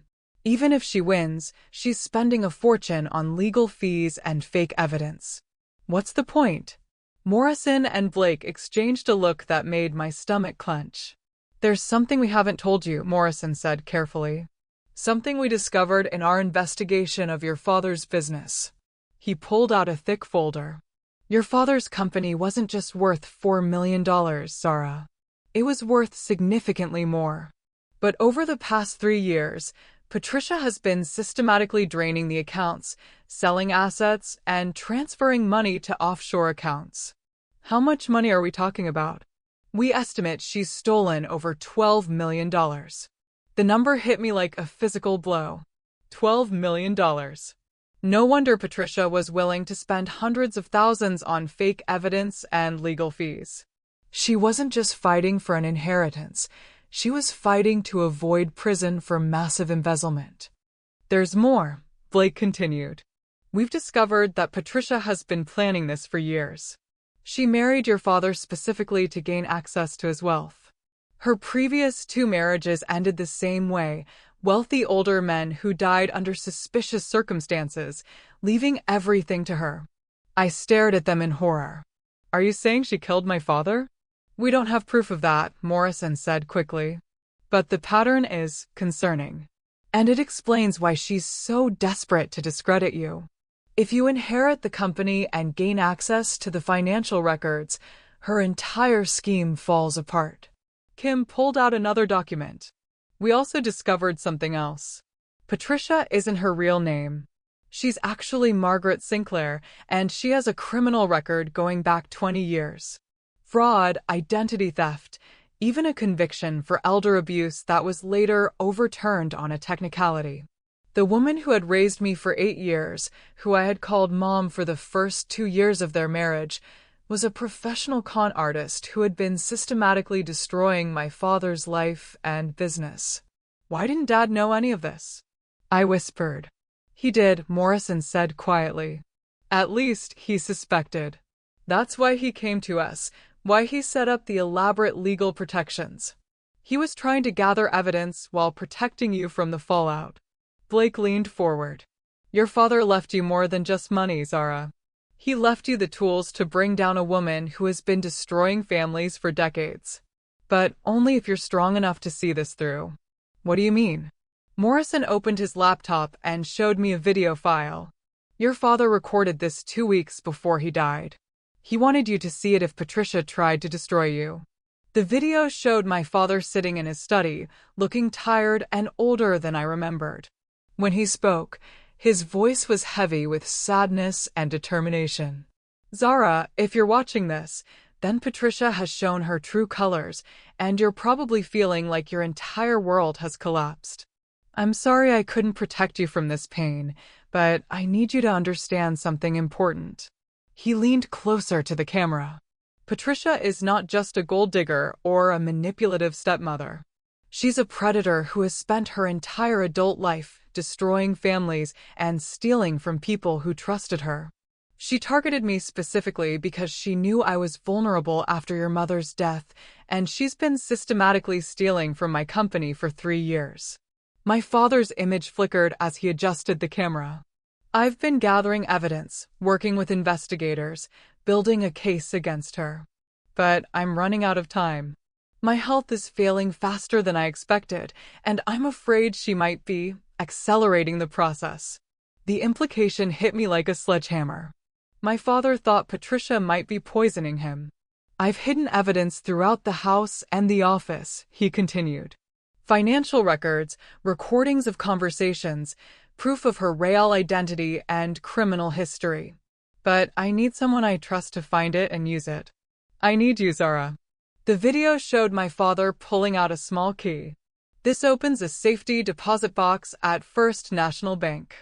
Even if she wins, she's spending a fortune on legal fees and fake evidence. What's the point? Morrison and Blake exchanged a look that made my stomach clench. There's something we haven't told you, Morrison said carefully. Something we discovered in our investigation of your father's business. He pulled out a thick folder. Your father's company wasn't just worth $4 million, Zara. It was worth significantly more. But over the past 3 years, Patricia has been systematically draining the accounts, selling assets, and transferring money to offshore accounts. How much money are we talking about? We estimate she's stolen over $12 million. The number hit me like a physical blow. $12 million. No wonder Patricia was willing to spend hundreds of thousands on fake evidence and legal fees. She wasn't just fighting for an inheritance. She was fighting to avoid prison for massive embezzlement. There's more, Blake continued. We've discovered that Patricia has been planning this for years. She married your father specifically to gain access to his wealth. Her previous 2 marriages ended the same way, wealthy older men who died under suspicious circumstances, leaving everything to her. I stared at them in horror. Are you saying she killed my father? We don't have proof of that, Morrison said quickly. But the pattern is concerning. And it explains why she's so desperate to discredit you. If you inherit the company and gain access to the financial records, her entire scheme falls apart. Kim pulled out another document. We also discovered something else. Patricia isn't her real name. She's actually Margaret Sinclair, and she has a criminal record going back 20 years. Fraud, identity theft, even a conviction for elder abuse that was later overturned on a technicality. The woman who had raised me for 8 years, who I had called Mom for the first 2 years of their marriage, was a professional con artist who had been systematically destroying my father's life and business. Why didn't Dad know any of this? I whispered. He did, Morrison said quietly. At least he suspected. That's why he came to us. Why he set up the elaborate legal protections. He was trying to gather evidence while protecting you from the fallout. Blake leaned forward. Your father left you more than just money, Zara. He left you the tools to bring down a woman who has been destroying families for decades. But only if you're strong enough to see this through. What do you mean? Morrison opened his laptop and showed me a video file. Your father recorded this 2 weeks before he died. He wanted you to see it if Patricia tried to destroy you. The video showed my father sitting in his study, looking tired and older than I remembered. When he spoke, his voice was heavy with sadness and determination. Zara, if you're watching this, Then Patricia has shown her true colors, and you're probably feeling like your entire world has collapsed. I'm sorry I couldn't protect you from this pain, but I need you to understand something important. He leaned closer to the camera. Patricia is not just a gold digger or a manipulative stepmother. She's a predator who has spent her entire adult life destroying families and stealing from people who trusted her. She targeted me specifically because she knew I was vulnerable after your mother's death, and she's been systematically stealing from my company for 3 years. My father's image flickered as he adjusted the camera. I've been gathering evidence, working with investigators, building a case against her. But I'm running out of time. My health is failing faster than I expected, and I'm afraid she might be accelerating the process. The implication hit me like a sledgehammer. My father thought Patricia might be poisoning him. I've hidden evidence throughout the house and the office, he continued. Financial records, recordings of conversations, proof of her real identity and criminal history. But I need someone I trust to find it and use it. I need you, Zara. The video showed my father pulling out a small key. This opens a safety deposit box at First National Bank.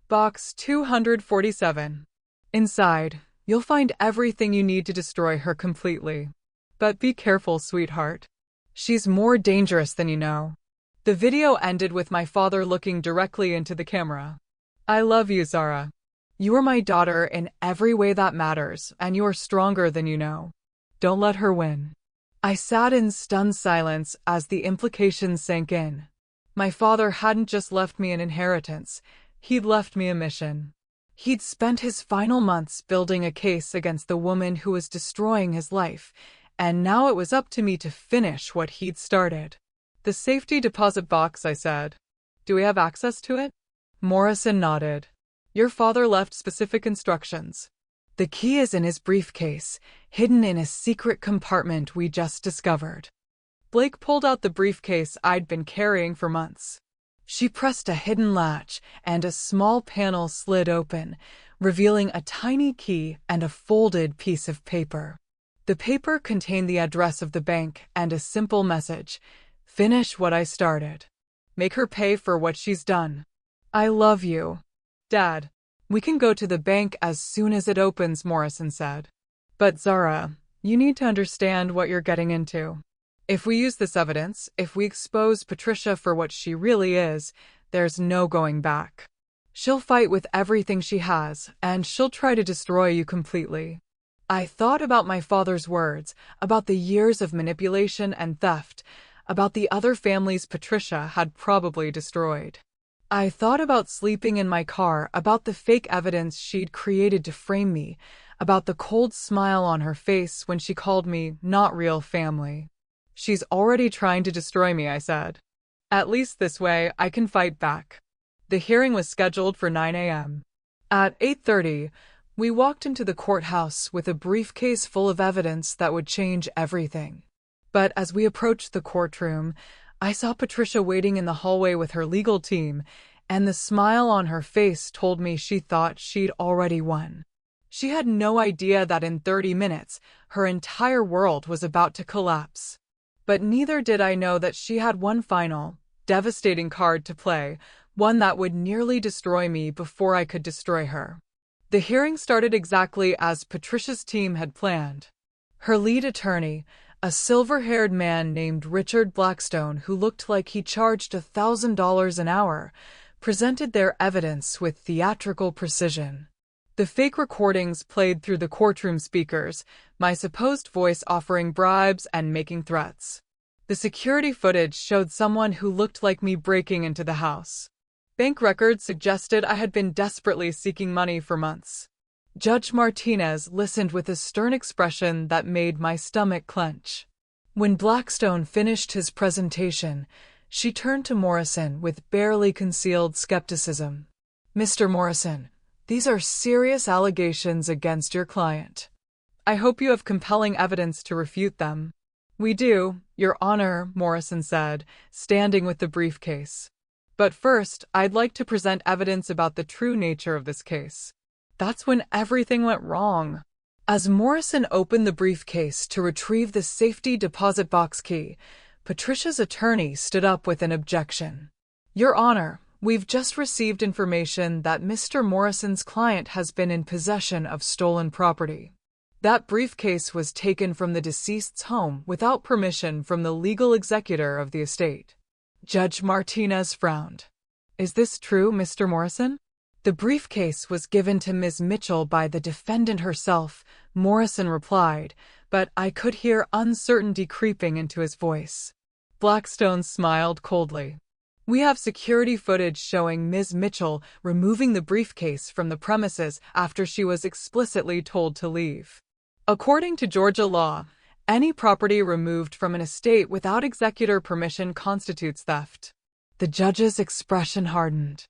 Box 247. Inside, you'll find everything you need to destroy her completely. But be careful, sweetheart. She's more dangerous than you know. The video ended with my father looking directly into the camera. I love you, Zara. You are my daughter in every way that matters, and you are stronger than you know. Don't let her win. I sat in stunned silence as the implications sank in. My father hadn't just left me an inheritance, he'd left me a mission. He'd spent his final months building a case against the woman who was destroying his life, and now it was up to me to finish what he'd started. The safety deposit box, I said. Do we have access to it? Morrison nodded. Your father left specific instructions. The key is in his briefcase, hidden in a secret compartment we just discovered. Blake pulled out the briefcase I'd been carrying for months. She pressed a hidden latch, and a small panel slid open, revealing a tiny key and a folded piece of paper. The paper contained the address of the bank and a simple message: finish what I started. Make her pay for what she's done. I love you. Dad, we can go to the bank as soon as it opens, Morrison said. But Zara, you need to understand what you're getting into. If we use this evidence, if we expose Patricia for what she really is, there's no going back. She'll fight with everything she has, and she'll try to destroy you completely. I thought about my father's words, about the years of manipulation and theft, about the other families Patricia had probably destroyed. I thought about sleeping in my car, about the fake evidence she'd created to frame me, about the cold smile on her face when she called me not real family. She's already trying to destroy me, I said. At least this way, I can fight back. The hearing was scheduled for 9 a.m. At 8:30, we walked into the courthouse with a briefcase full of evidence that would change everything. But as we approached the courtroom, I saw Patricia waiting in the hallway with her legal team, and the smile on her face told me she thought she'd already won. She had no idea that in 30 minutes, her entire world was about to collapse. But neither did I know that she had one final, devastating card to play, one that would nearly destroy me before I could destroy her. The hearing started exactly as Patricia's team had planned. Her lead attorney, a silver-haired man named Richard Blackstone who looked like he charged $1,000 an hour, presented their evidence with theatrical precision. The fake recordings played through the courtroom speakers, my supposed voice offering bribes and making threats. The security footage showed someone who looked like me breaking into the house. Bank records suggested I had been desperately seeking money for months. Judge Martinez listened with a stern expression that made my stomach clench. When Blackstone finished his presentation, she turned to Morrison with barely concealed skepticism. Mr. Morrison, these are serious allegations against your client. I hope you have compelling evidence to refute them. We do, Your Honor, Morrison said, standing with the briefcase. But first, I'd like to present evidence about the true nature of this case. That's when everything went wrong. As Morrison opened the briefcase to retrieve the safety deposit box key, Patricia's attorney stood up with an objection. Your Honor, we've just received information that Mr. Morrison's client has been in possession of stolen property. That briefcase was taken from the deceased's home without permission from the legal executor of the estate. Judge Martinez frowned. Is this true, Mr. Morrison? The briefcase was given to Ms. Mitchell by the defendant herself, Morrison replied, but I could hear uncertainty creeping into his voice. Blackstone smiled coldly. We have security footage showing Ms. Mitchell removing the briefcase from the premises after she was explicitly told to leave. According to Georgia law, any property removed from an estate without executor permission constitutes theft. The judge's expression hardened.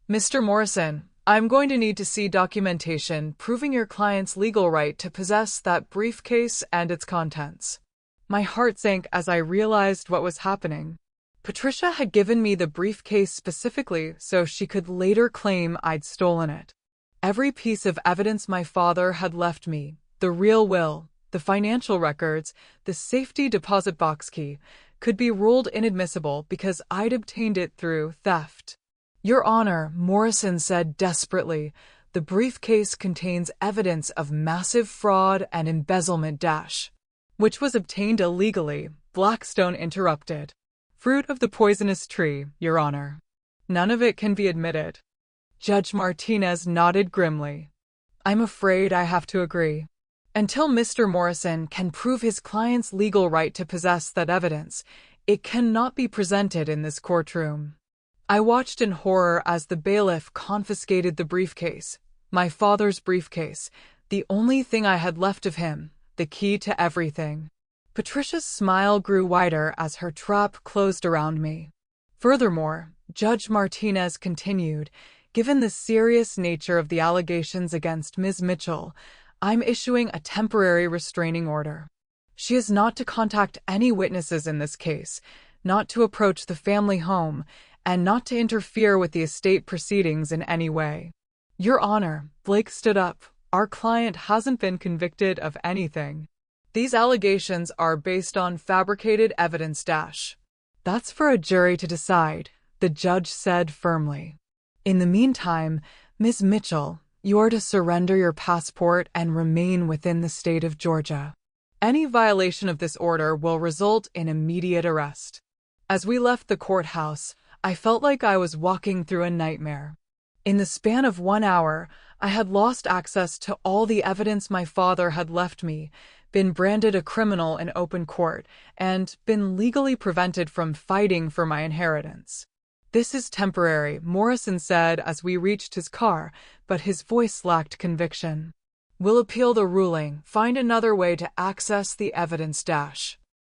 Mr. Morrison, I'm going to need to see documentation proving your client's legal right to possess that briefcase and its contents. My heart sank as I realized what was happening. Patricia had given me the briefcase specifically so she could later claim I'd stolen it. Every piece of evidence my father had left me, the real will, the financial records, the safety deposit box key, could be ruled inadmissible because I'd obtained it through theft. Your Honor, Morrison said desperately, the briefcase contains evidence of massive fraud and embezzlement which was obtained illegally, Blackstone interrupted. Fruit of the poisonous tree, Your Honor. None of it can be admitted. Judge Martinez nodded grimly. I'm afraid I have to agree. Until Mr. Morrison can prove his client's legal right to possess that evidence, it cannot be presented in this courtroom. I watched in horror as the bailiff confiscated the briefcase, my father's briefcase, the only thing I had left of him, the key to everything. Patricia's smile grew wider as her trap closed around me. Furthermore, Judge Martinez continued, given the serious nature of the allegations against Ms. Mitchell, I'm issuing a temporary restraining order. She is not to contact any witnesses in this case, not to approach the family home, and not to interfere with the estate proceedings in any way. Your Honor, Blake stood up. Our client hasn't been convicted of anything. These allegations are based on fabricated evidence. That's for a jury to decide, the judge said firmly. In the meantime, Ms. Mitchell, you are to surrender your passport and remain within the state of Georgia. Any violation of this order will result in immediate arrest. As we left the courthouse, I felt like I was walking through a nightmare. In the span of 1 hour, I had lost access to all the evidence my father had left me, been branded a criminal in open court, and been legally prevented from fighting for my inheritance. This is temporary, Morrison said as we reached his car, but his voice lacked conviction. We'll appeal the ruling, find another way to access the evidence.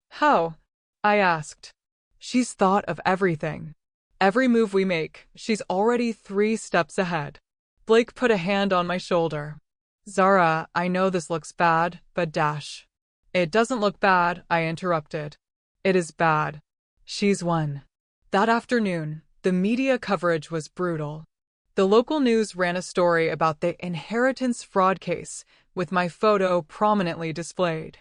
How? I asked. She's thought of everything. Every move we make, she's already 3 steps ahead. Blake put a hand on my shoulder. Zara, I know this looks bad, but It doesn't look bad, I interrupted. It is bad. She's won. That afternoon, the media coverage was brutal. The local news ran a story about the inheritance fraud case, with my photo prominently displayed.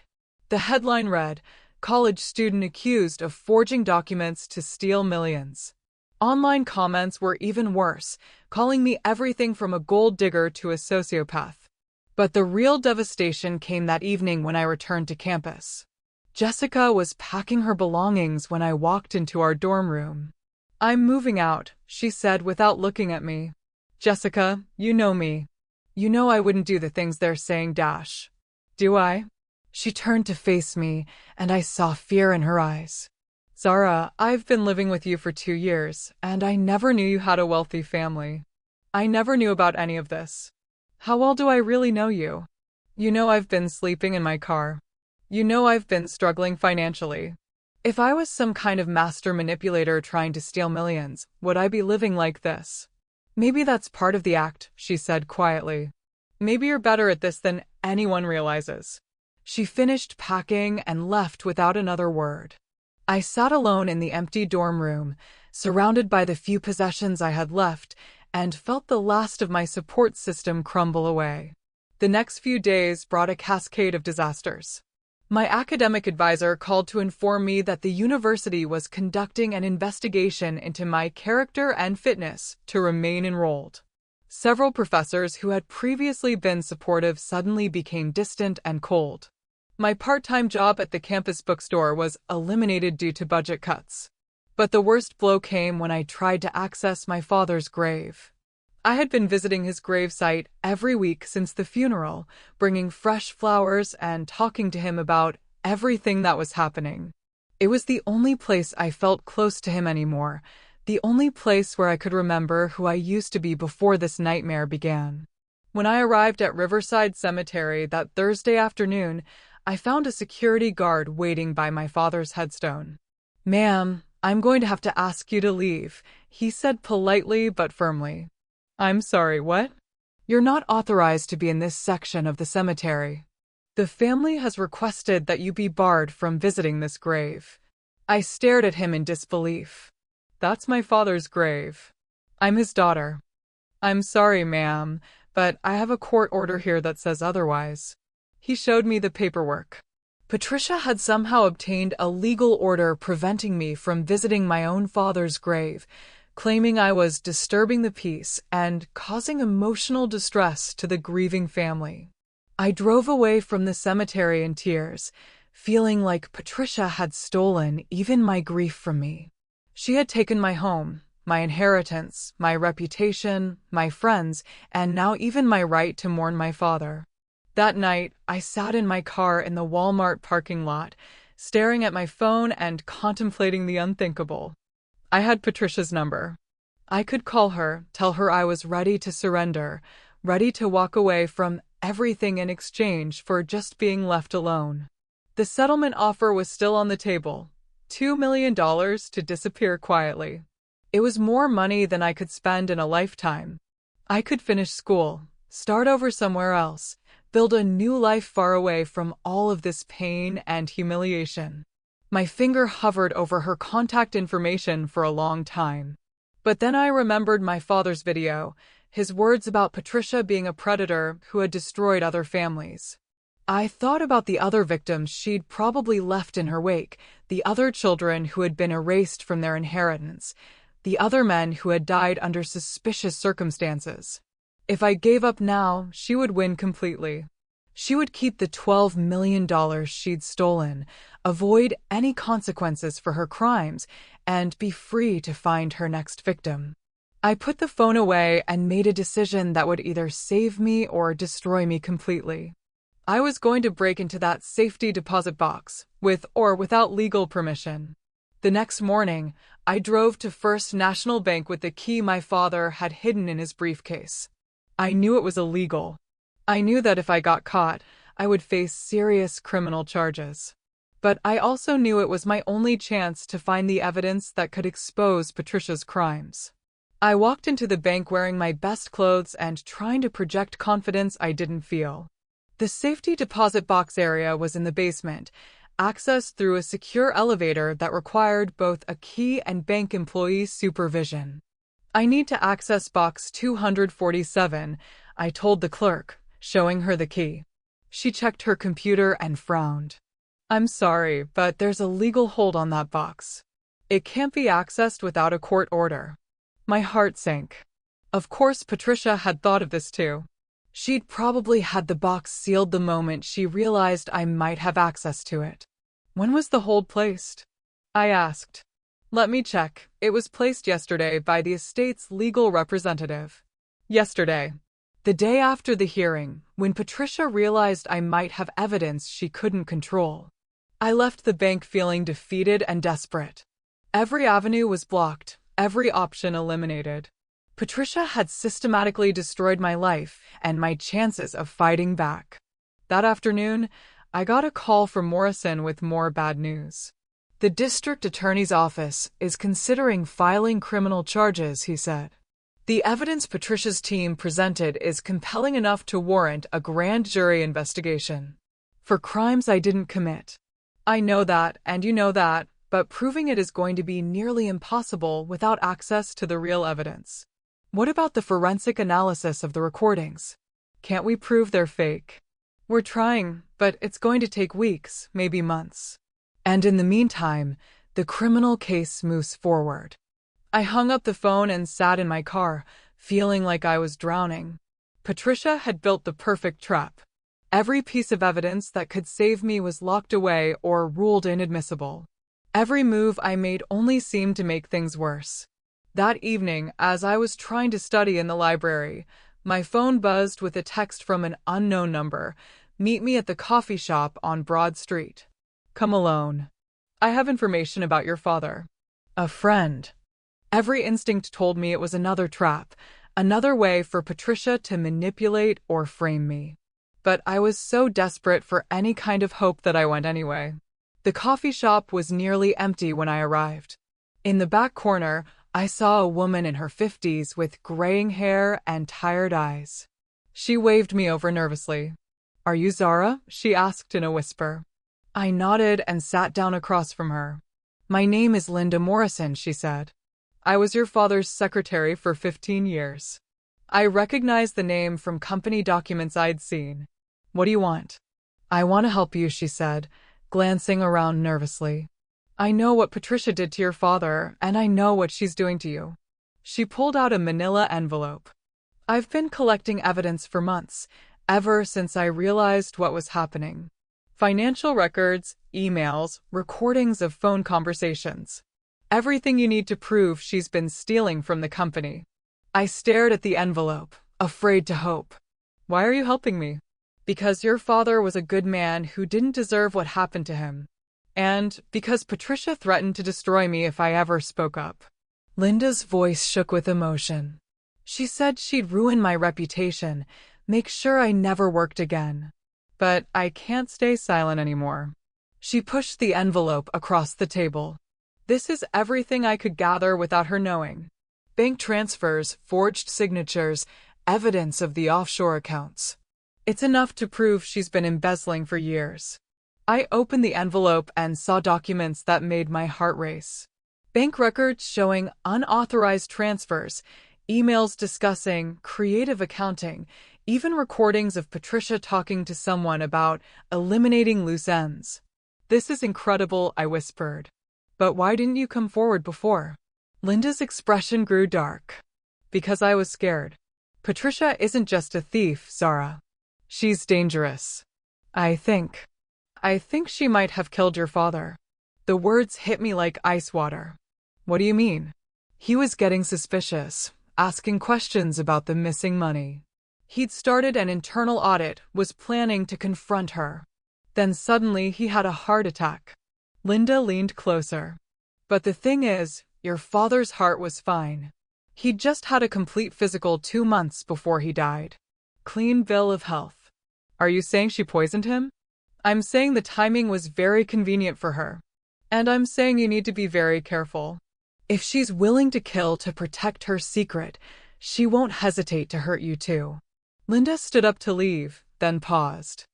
The headline read, "College student accused of forging documents to steal millions." Online comments were even worse, calling me everything from a gold digger to a sociopath. But the real devastation came that evening when I returned to campus. Jessica was packing her belongings when I walked into our dorm room. I'm moving out, she said without looking at me. Jessica, you know me. You know I wouldn't do the things they're saying. Do I? She turned to face me, and I saw fear in her eyes. Zara, I've been living with you for 2 years, and I never knew you had a wealthy family. I never knew about any of this. How well do I really know you? You know I've been sleeping in my car. You know I've been struggling financially. If I was some kind of master manipulator trying to steal millions, would I be living like this? Maybe that's part of the act, she said quietly. Maybe you're better at this than anyone realizes. She finished packing and left without another word. I sat alone in the empty dorm room, surrounded by the few possessions I had left, and felt the last of my support system crumble away. The next few days brought a cascade of disasters. My academic advisor called to inform me that the university was conducting an investigation into my character and fitness to remain enrolled. Several professors who had previously been supportive suddenly became distant and cold. My part-time job at the campus bookstore was eliminated due to budget cuts. But the worst blow came when I tried to access my father's grave. I had been visiting his gravesite every week since the funeral, bringing fresh flowers and talking to him about everything that was happening. It was the only place I felt close to him anymore, the only place where I could remember who I used to be before this nightmare began. When I arrived at Riverside Cemetery that Thursday afternoon, I found a security guard waiting by my father's headstone. "Ma'am, I'm going to have to ask you to leave," he said politely but firmly. "I'm sorry, what?" "You're not authorized to be in this section of the cemetery. The family has requested that you be barred from visiting this grave." I stared at him in disbelief. "That's my father's grave. I'm his daughter." "I'm sorry, ma'am, but I have a court order here that says otherwise." He showed me the paperwork. Patricia had somehow obtained a legal order preventing me from visiting my own father's grave, claiming I was disturbing the peace and causing emotional distress to the grieving family. I drove away from the cemetery in tears, feeling like Patricia had stolen even my grief from me. She had taken my home, my inheritance, my reputation, my friends, and now even my right to mourn my father. That night, I sat in my car in the Walmart parking lot, staring at my phone and contemplating the unthinkable. I had Patricia's number. I could call her, tell her I was ready to surrender, ready to walk away from everything in exchange for just being left alone. The settlement offer was still on the table, $2 million to disappear quietly. It was more money than I could spend in a lifetime. I could finish school, start over somewhere else, build a new life far away from all of this pain and humiliation. My finger hovered over her contact information for a long time. But then I remembered my father's video, his words about Patricia being a predator who had destroyed other families. I thought about the other victims she'd probably left in her wake, the other children who had been erased from their inheritance, the other men who had died under suspicious circumstances. If I gave up now, she would win completely. She would keep the $12 million she'd stolen, avoid any consequences for her crimes, and be free to find her next victim. I put the phone away and made a decision that would either save me or destroy me completely. I was going to break into that safety deposit box, with or without legal permission. The next morning, I drove to First National Bank with the key my father had hidden in his briefcase. I knew it was illegal. I knew that if I got caught, I would face serious criminal charges. But I also knew it was my only chance to find the evidence that could expose Patricia's crimes. I walked into the bank wearing my best clothes and trying to project confidence I didn't feel. The safety deposit box area was in the basement, accessed through a secure elevator that required both a key and bank employee supervision. "I need to access box 247, I told the clerk, showing her the key. She checked her computer and frowned. "I'm sorry, but there's a legal hold on that box. It can't be accessed without a court order." My heart sank. Of course, Patricia had thought of this too. She'd probably had the box sealed the moment she realized I might have access to it. "When was the hold placed?" I asked. "Let me check. It was placed yesterday by the estate's legal representative." Yesterday. The day after the hearing, when Patricia realized I might have evidence she couldn't control. I left the bank feeling defeated and desperate. Every avenue was blocked, every option eliminated. Patricia had systematically destroyed my life and my chances of fighting back. That afternoon, I got a call from Morrison with more bad news. "The district attorney's office is considering filing criminal charges," he said. "The evidence Patricia's team presented is compelling enough to warrant a grand jury investigation. For crimes I didn't commit. I know that, and you know that, but proving it is going to be nearly impossible without access to the real evidence." "What about the forensic analysis of the recordings?" Can't we prove they're fake? We're trying, but it's going to take weeks, maybe months. And in the meantime, the criminal case moves forward. I hung up the phone and sat in my car, feeling like I was drowning. Patricia had built the perfect trap. Every piece of evidence that could save me was locked away or ruled inadmissible. Every move I made only seemed to make things worse. That evening, as I was trying to study in the library, my phone buzzed with a text from an unknown number. Meet me at the coffee shop on Broad Street. Come alone. I have information about your father. A friend. Every instinct told me it was another trap, another way for Patricia to manipulate or frame me. But I was so desperate for any kind of hope that I went anyway. The coffee shop was nearly empty when I arrived. In the back corner, I saw a woman in her 50s with graying hair and tired eyes. She waved me over nervously. Are you Zara? She asked in a whisper. I nodded and sat down across from her. My name is Linda Morrison, she said. I was your father's secretary for 15 years. I recognized the name from company documents I'd seen. What do you want? I want to help you, she said, glancing around nervously. I know what Patricia did to your father, and I know what she's doing to you. She pulled out a manila envelope. I've been collecting evidence for months, ever since I realized what was happening. Financial records, emails, recordings of phone conversations. Everything you need to prove she's been stealing from the company. I stared at the envelope, afraid to hope. Why are you helping me? Because your father was a good man who didn't deserve what happened to him. And because Patricia threatened to destroy me if I ever spoke up. Linda's voice shook with emotion. She said she'd ruin my reputation, make sure I never worked again. But I can't stay silent anymore. She pushed the envelope across the table. This is everything I could gather without her knowing. Bank transfers, forged signatures, evidence of the offshore accounts. It's enough to prove she's been embezzling for years. I opened the envelope and saw documents that made my heart race. Bank records showing unauthorized transfers, emails discussing creative accounting, even recordings of Patricia talking to someone about eliminating loose ends. This is incredible, I whispered. But why didn't you come forward before? Linda's expression grew dark. Because I was scared. Patricia isn't just a thief, Zara. She's dangerous. I think she might have killed your father. The words hit me like ice water. What do you mean? He was getting suspicious, asking questions about the missing money. He'd started an internal audit, was planning to confront her. Then suddenly he had a heart attack. Linda leaned closer. But the thing is, your father's heart was fine. He'd just had a complete physical 2 months before he died. Clean bill of health. Are you saying she poisoned him? I'm saying the timing was very convenient for her. And I'm saying you need to be very careful. If she's willing to kill to protect her secret, she won't hesitate to hurt you too. Linda stood up to leave, then paused.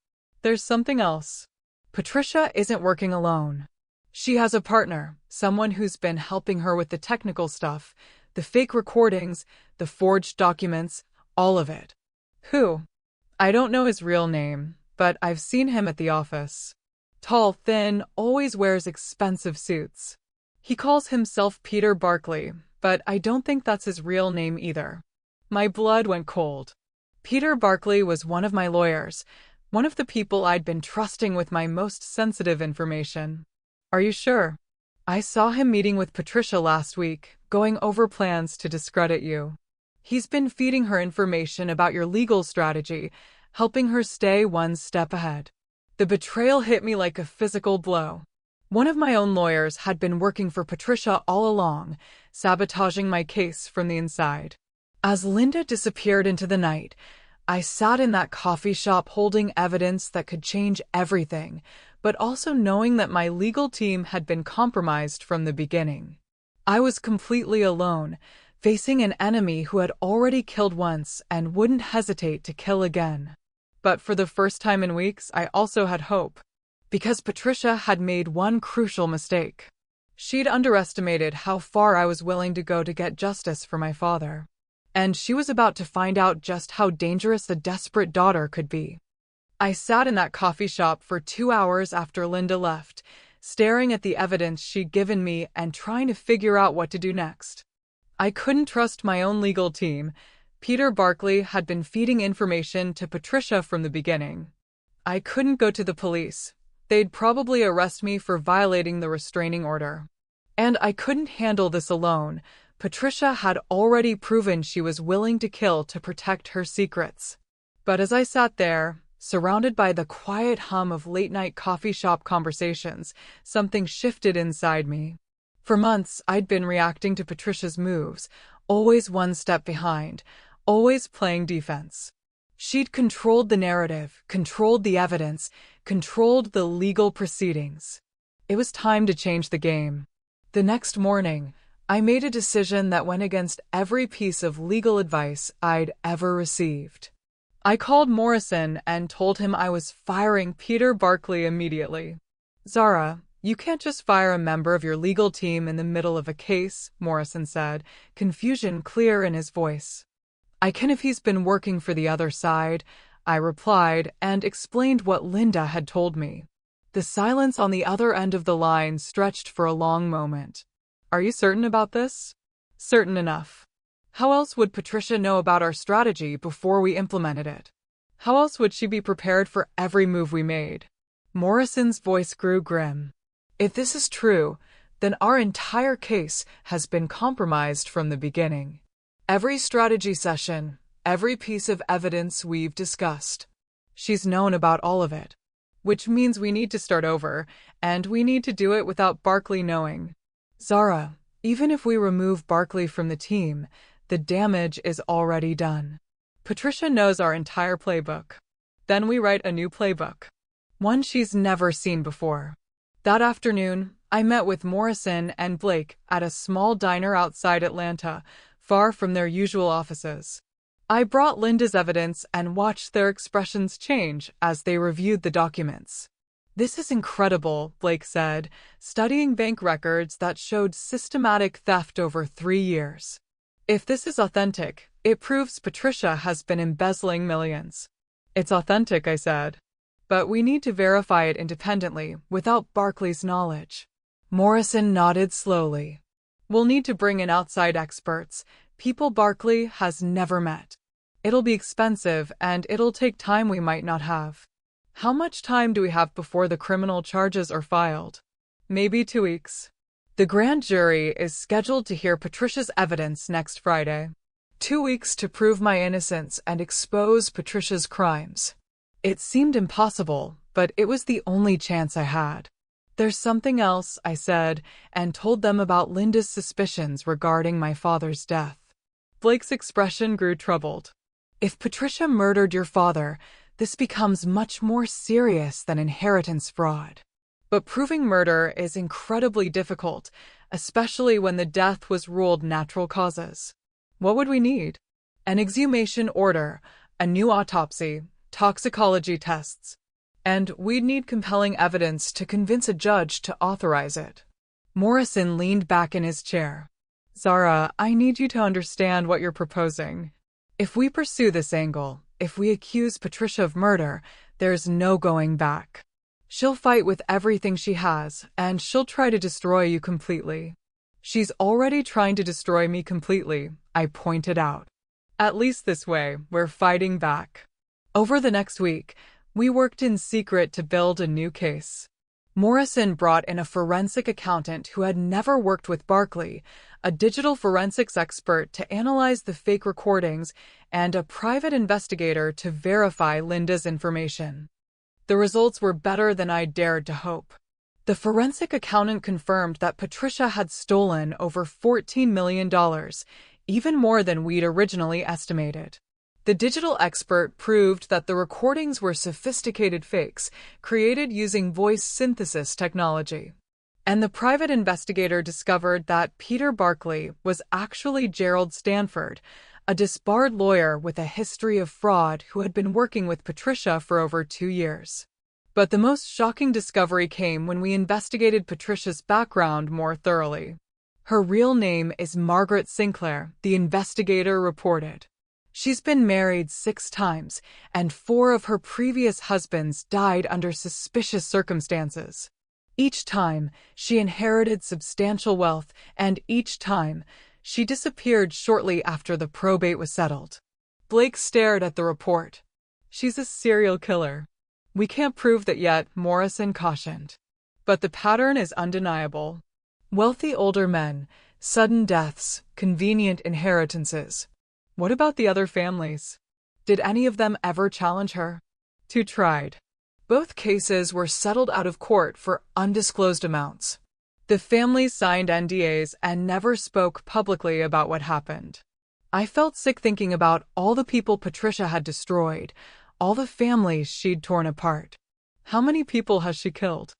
There's something else. Patricia isn't working alone. She has a partner, someone who's been helping her with the technical stuff, the fake recordings, the forged documents, all of it. Who? I don't know his real name, but I've seen him at the office. Tall, thin, always wears expensive suits. He calls himself Peter Barkley, but I don't think that's his real name either. My blood went cold. Peter Barkley was one of my lawyers, one of the people I'd been trusting with my most sensitive information. Are you sure? I saw him meeting with Patricia last week, going over plans to discredit you. He's been feeding her information about your legal strategy, helping her stay one step ahead. The betrayal hit me like a physical blow. One of my own lawyers had been working for Patricia all along, sabotaging my case from the inside. As Linda disappeared into the night, I sat in that coffee shop holding evidence that could change everything, but also knowing that my legal team had been compromised from the beginning. I was completely alone, facing an enemy who had already killed once and wouldn't hesitate to kill again. But for the first time in weeks, I also had hope. Because Patricia had made one crucial mistake. She'd underestimated how far I was willing to go to get justice for my father. And she was about to find out just how dangerous a desperate daughter could be. I sat in that coffee shop for 2 hours after Linda left, staring at the evidence she'd given me and trying to figure out what to do next. I couldn't trust my own legal team. Peter Barkley had been feeding information to Patricia from the beginning. I couldn't go to the police. They'd probably arrest me for violating the restraining order. And I couldn't handle this alone. Patricia had already proven she was willing to kill to protect her secrets. But as I sat there, surrounded by the quiet hum of late-night coffee shop conversations, something shifted inside me. For months, I'd been reacting to Patricia's moves, always one step behind, always playing defense. She'd controlled the narrative, controlled the evidence, controlled the legal proceedings. It was time to change the game. The next morning, I made a decision that went against every piece of legal advice I'd ever received. I called Morrison and told him I was firing Peter Barkley immediately. "Zara, you can't just fire a member of your legal team in the middle of a case," Morrison said, confusion clear in his voice. "I can if he's been working for the other side," I replied and explained what Linda had told me. The silence on the other end of the line stretched for a long moment. "Are you certain about this?" "Certain enough. How else would Patricia know about our strategy before we implemented it? How else would she be prepared for every move we made?" Morrison's voice grew grim. "If this is true, then our entire case has been compromised from the beginning. Every strategy session, every piece of evidence we've discussed. She's known about all of it. Which means we need to start over, and we need to do it without Barkley knowing. Zara, even if we remove Barkley from the team, the damage is already done. Patricia knows our entire playbook. Then we write a new playbook. One she's never seen before." That afternoon, I met with Morrison and Blake at a small diner outside Atlanta, far from their usual offices. I brought Linda's evidence and watched their expressions change as they reviewed the documents. "This is incredible," Blake said, studying bank records that showed systematic theft over 3 years. "If this is authentic, it proves Patricia has been embezzling millions." "It's authentic," I said. "But we need to verify it independently, without Barkley's knowledge." Morrison nodded slowly. "We'll need to bring in outside experts, people Barkley has never met. It'll be expensive, and it'll take time we might not have." "How much time do we have before the criminal charges are filed?" "Maybe 2 weeks. The grand jury is scheduled to hear Patricia's evidence next Friday. 2 weeks to prove my innocence and expose Patricia's crimes." It seemed impossible, but it was the only chance I had. "There's something else," I said, and told them about Linda's suspicions regarding my father's death. Blake's expression grew troubled. "If Patricia murdered your father, this becomes much more serious than inheritance fraud. But proving murder is incredibly difficult, especially when the death was ruled natural causes." "What would we need?" "An exhumation order, a new autopsy, toxicology tests. And we'd need compelling evidence to convince a judge to authorize it." Morrison leaned back in his chair. "Zara, I need you to understand what you're proposing. If we pursue this angle, if we accuse Patricia of murder, there's no going back. She'll fight with everything she has, and she'll try to destroy you completely." "She's already trying to destroy me completely," I pointed out. "At least this way, we're fighting back." Over the next week, we worked in secret to build a new case. Morrison brought in a forensic accountant who had never worked with Barkley, a digital forensics expert to analyze the fake recordings, and a private investigator to verify Linda's information. The results were better than I dared to hope. The forensic accountant confirmed that Patricia had stolen over $14 million, even more than we'd originally estimated. The digital expert proved that the recordings were sophisticated fakes created using voice synthesis technology. And the private investigator discovered that Peter Barkley was actually Gerald Stanford, a disbarred lawyer with a history of fraud who had been working with Patricia for over 2 years. But the most shocking discovery came when we investigated Patricia's background more thoroughly. Her real name is Margaret Sinclair, the investigator reported. She's been married 6 times, and 4 of her previous husbands died under suspicious circumstances. Each time, she inherited substantial wealth, and each time, she disappeared shortly after the probate was settled. Blake stared at the report. She's a serial killer. We can't prove that yet, Morrison cautioned. But the pattern is undeniable. Wealthy older men, sudden deaths, convenient inheritances. What about the other families? Did any of them ever challenge her? 2 tried. Both cases were settled out of court for undisclosed amounts. The families signed NDAs and never spoke publicly about what happened. I felt sick thinking about all the people Patricia had destroyed, all the families she'd torn apart. How many people has she killed?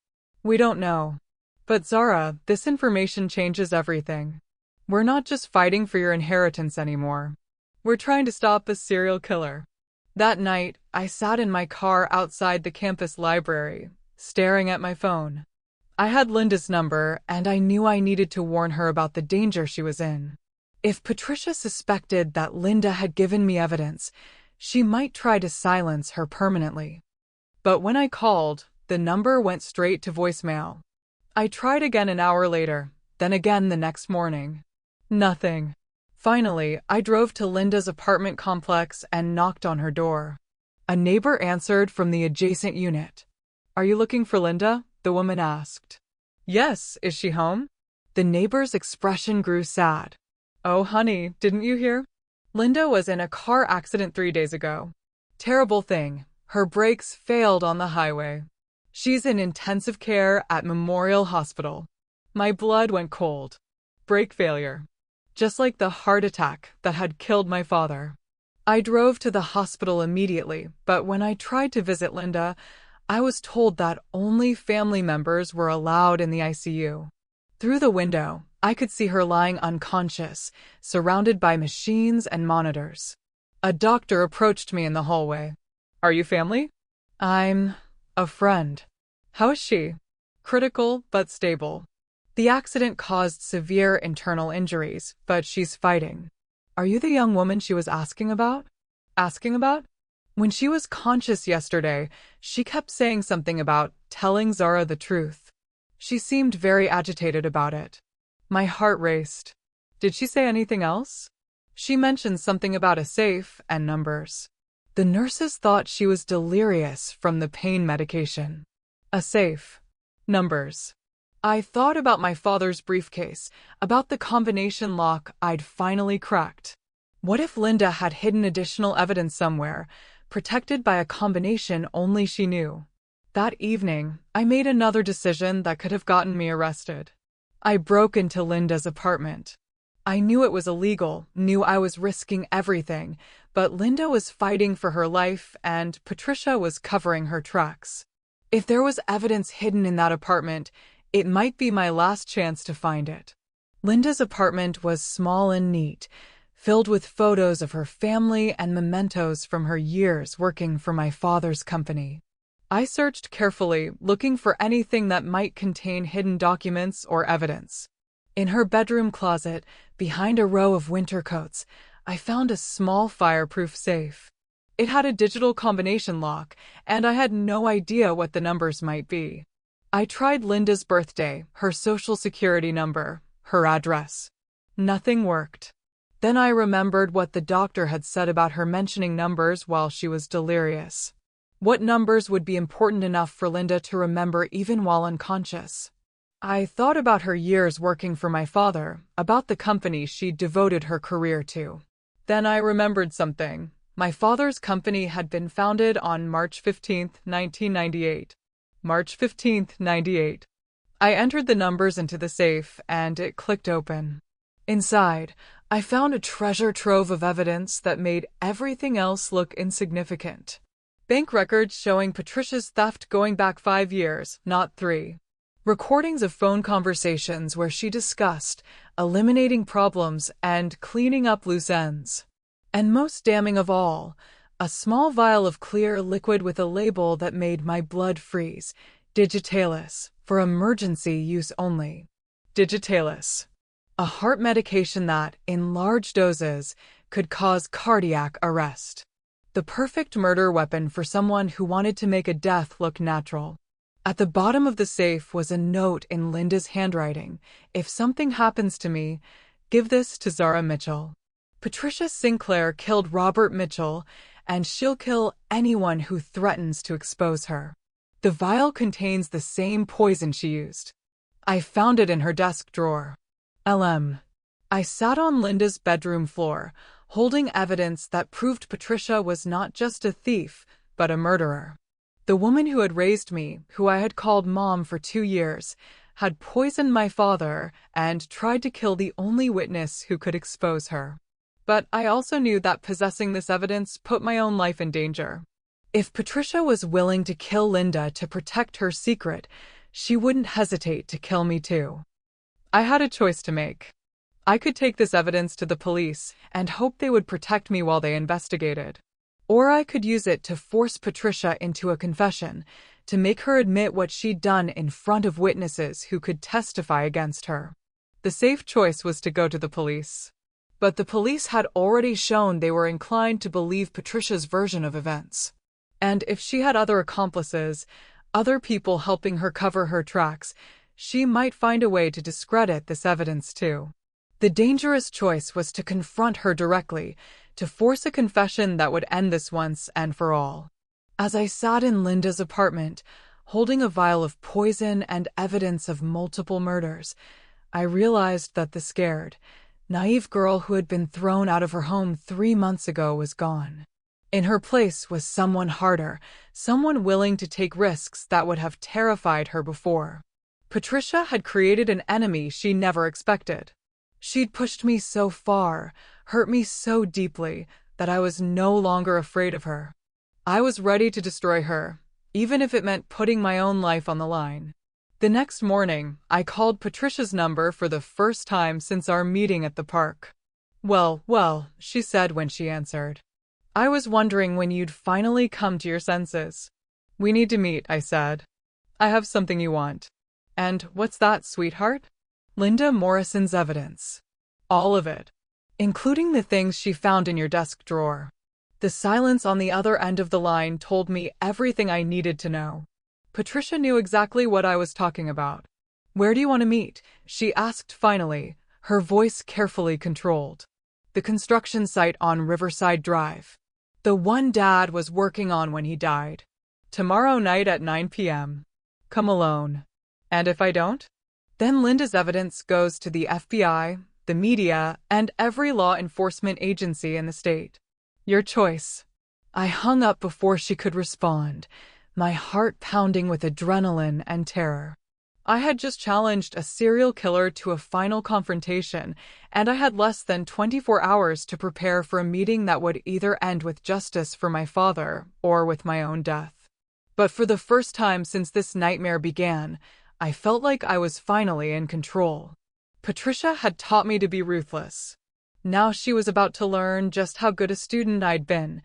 We don't know. But Zara, this information changes everything. We're not just fighting for your inheritance anymore. We're trying to stop a serial killer. That night, I sat in my car outside the campus library, staring at my phone. I had Linda's number, and I knew I needed to warn her about the danger she was in. If Patricia suspected that Linda had given me evidence, she might try to silence her permanently. But when I called, the number went straight to voicemail. I tried again an hour later, then again the next morning. Nothing. Finally, I drove to Linda's apartment complex and knocked on her door. A neighbor answered from the adjacent unit. "Are you looking for Linda?" the woman asked. "Yes, is she home?" The neighbor's expression grew sad. "Oh, honey, didn't you hear? Linda was in a car accident 3 days ago. Terrible thing. Her brakes failed on the highway. She's in intensive care at Memorial Hospital." My blood went cold. Brake failure. Just like the heart attack that had killed my father. I drove to the hospital immediately, but when I tried to visit Linda, I was told that only family members were allowed in the ICU. Through the window, I could see her lying unconscious, surrounded by machines and monitors. A doctor approached me in the hallway. "Are you family?" "I'm a friend." "How is she?" "Critical, but stable. The accident caused severe internal injuries, but she's fighting." "Are you the young woman she was asking about?" "Asking about?" "When she was conscious yesterday, she kept saying something about telling Zara the truth. She seemed very agitated about it." My heart raced. "Did she say anything else?" "She mentioned something about a safe and numbers." The nurses thought she was delirious from the pain medication. A safe. Numbers. I thought about my father's briefcase, about the combination lock I'd finally cracked. What if Linda had hidden additional evidence somewhere, protected by a combination only she knew? That evening, I made another decision that could have gotten me arrested. I broke into Linda's apartment. I knew it was illegal, knew I was risking everything, but Linda was fighting for her life and Patricia was covering her tracks. If there was evidence hidden in that apartment, it might be my last chance to find it. Linda's apartment was small and neat, filled with photos of her family and mementos from her years working for my father's company. I searched carefully, looking for anything that might contain hidden documents or evidence. In her bedroom closet, behind a row of winter coats, I found a small fireproof safe. It had a digital combination lock, and I had no idea what the numbers might be. I tried Linda's birthday, her social security number, her address. Nothing worked. Then I remembered what the doctor had said about her mentioning numbers while she was delirious. What numbers would be important enough for Linda to remember even while unconscious? I thought about her years working for my father, about the company she'd devoted her career to. Then I remembered something. My father's company had been founded on March 15, 1998. March 15, 98. I entered the numbers into the safe, and it clicked open. Inside, I found a treasure trove of evidence that made everything else look insignificant. Bank records showing Patricia's theft going back 5 years, not 3. Recordings of phone conversations where she discussed eliminating problems and cleaning up loose ends. And most damning of all, a small vial of clear liquid with a label that made my blood freeze. Digitalis, for emergency use only. Digitalis. a heart medication that, in large doses, could cause cardiac arrest. The perfect murder weapon for someone who wanted to make a death look natural. At the bottom of the safe was a note in Linda's handwriting. If something happens to me, give this to Zara Mitchell. Patricia Sinclair killed Robert Mitchell, and she'll kill anyone who threatens to expose her. The vial contains the same poison she used. I found it in her desk drawer. I sat on Linda's bedroom floor, holding evidence that proved Patricia was not just a thief, but a murderer. The woman who had raised me, who I had called Mom for 2 years, had poisoned my father and tried to kill the only witness who could expose her. But I also knew that possessing this evidence put my own life in danger. If Patricia was willing to kill Linda to protect her secret, she wouldn't hesitate to kill me too. I had a choice to make. I could take this evidence to the police and hope they would protect me while they investigated. Or I could use it to force Patricia into a confession, to make her admit what she'd done in front of witnesses who could testify against her. The safe choice was to go to the police. But the police had already shown they were inclined to believe Patricia's version of events. And if she had other accomplices, other people helping her cover her tracks, she might find a way to discredit this evidence too. The dangerous choice was to confront her directly, to force a confession that would end this once and for all. As I sat in Linda's apartment, holding a vial of poison and evidence of multiple murders, I realized that the scared, naive girl who had been thrown out of her home 3 months ago was gone. In her place was someone harder, someone willing to take risks that would have terrified her before. Patricia had created an enemy she never expected. She'd pushed me so far, hurt me so deeply, that I was no longer afraid of her. I was ready to destroy her, even if it meant putting my own life on the line. The next morning, I called Patricia's number for the first time since our meeting at the park. Well, she said when she answered. I was wondering when you'd finally come to your senses. We need to meet, I said. I have something you want. And what's that, sweetheart? Linda Morrison's evidence. All of it. Including the things she found in your desk drawer. The silence on the other end of the line told me everything I needed to know. Patricia knew exactly what I was talking about. Where do you want to meet? She asked finally, her voice carefully controlled. The construction site on Riverside Drive. The one Dad was working on when he died. Tomorrow night at 9 p.m. Come alone. And if I don't? Then Linda's evidence goes to the FBI, the media, and every law enforcement agency in the state. Your choice. I hung up before she could respond, my heart pounding with adrenaline and terror. I had just challenged a serial killer to a final confrontation, and I had less than 24 hours to prepare for a meeting that would either end with justice for my father or with my own death. But for the first time since this nightmare began, I felt like I was finally in control. Patricia had taught me to be ruthless. Now she was about to learn just how good a student I'd been.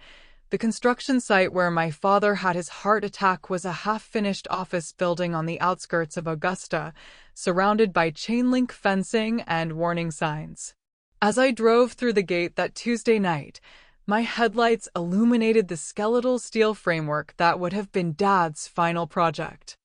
The construction site where my father had his heart attack was a half-finished office building on the outskirts of Augusta, surrounded by chain-link fencing and warning signs. As I drove through the gate that Tuesday night, my headlights illuminated the skeletal steel framework that would have been Dad's final project.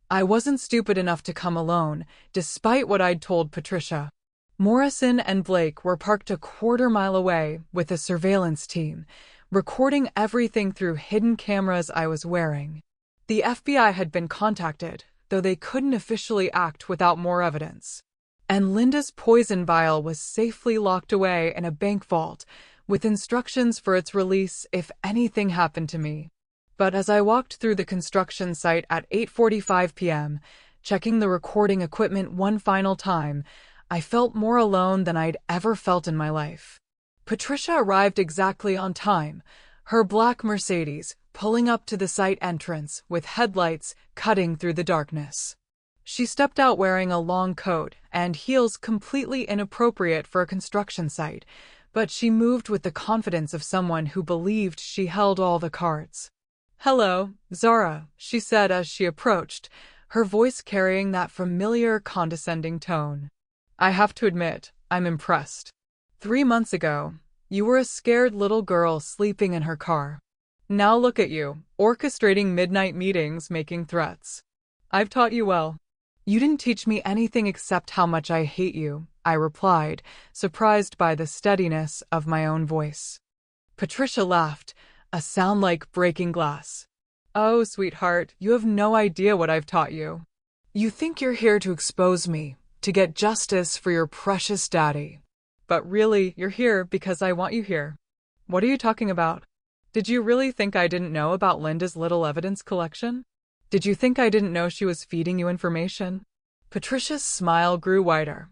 I wasn't stupid enough to come alone, despite what I'd told Patricia. Morrison and Blake were parked a quarter-mile away with a surveillance team, recording everything through hidden cameras I was wearing. The FBI had been contacted, though they couldn't officially act without more evidence. And Linda's poison vial was safely locked away in a bank vault, with instructions for its release if anything happened to me. But as I walked through the construction site at 8:45 p.m., checking the recording equipment one final time, I felt more alone than I'd ever felt in my life. Patricia arrived exactly on time, her black Mercedes pulling up to the site entrance with headlights cutting through the darkness. She stepped out wearing a long coat and heels completely inappropriate for a construction site, but she moved with the confidence of someone who believed she held all the cards. "Hello, Zara," she said as she approached, her voice carrying that familiar condescending tone. I have to admit, I'm impressed. 3 months ago, you were a scared little girl sleeping in her car. Now look at you, orchestrating midnight meetings, making threats. I've taught you well. You didn't teach me anything except how much I hate you, I replied, surprised by the steadiness of my own voice. Patricia laughed, a sound like breaking glass. Oh, sweetheart, you have no idea what I've taught you. You think you're here to expose me, to get justice for your precious daddy. But really, you're here because I want you here. What are you talking about? Did you really think I didn't know about Linda's little evidence collection? Did you think I didn't know she was feeding you information? Patricia's smile grew wider.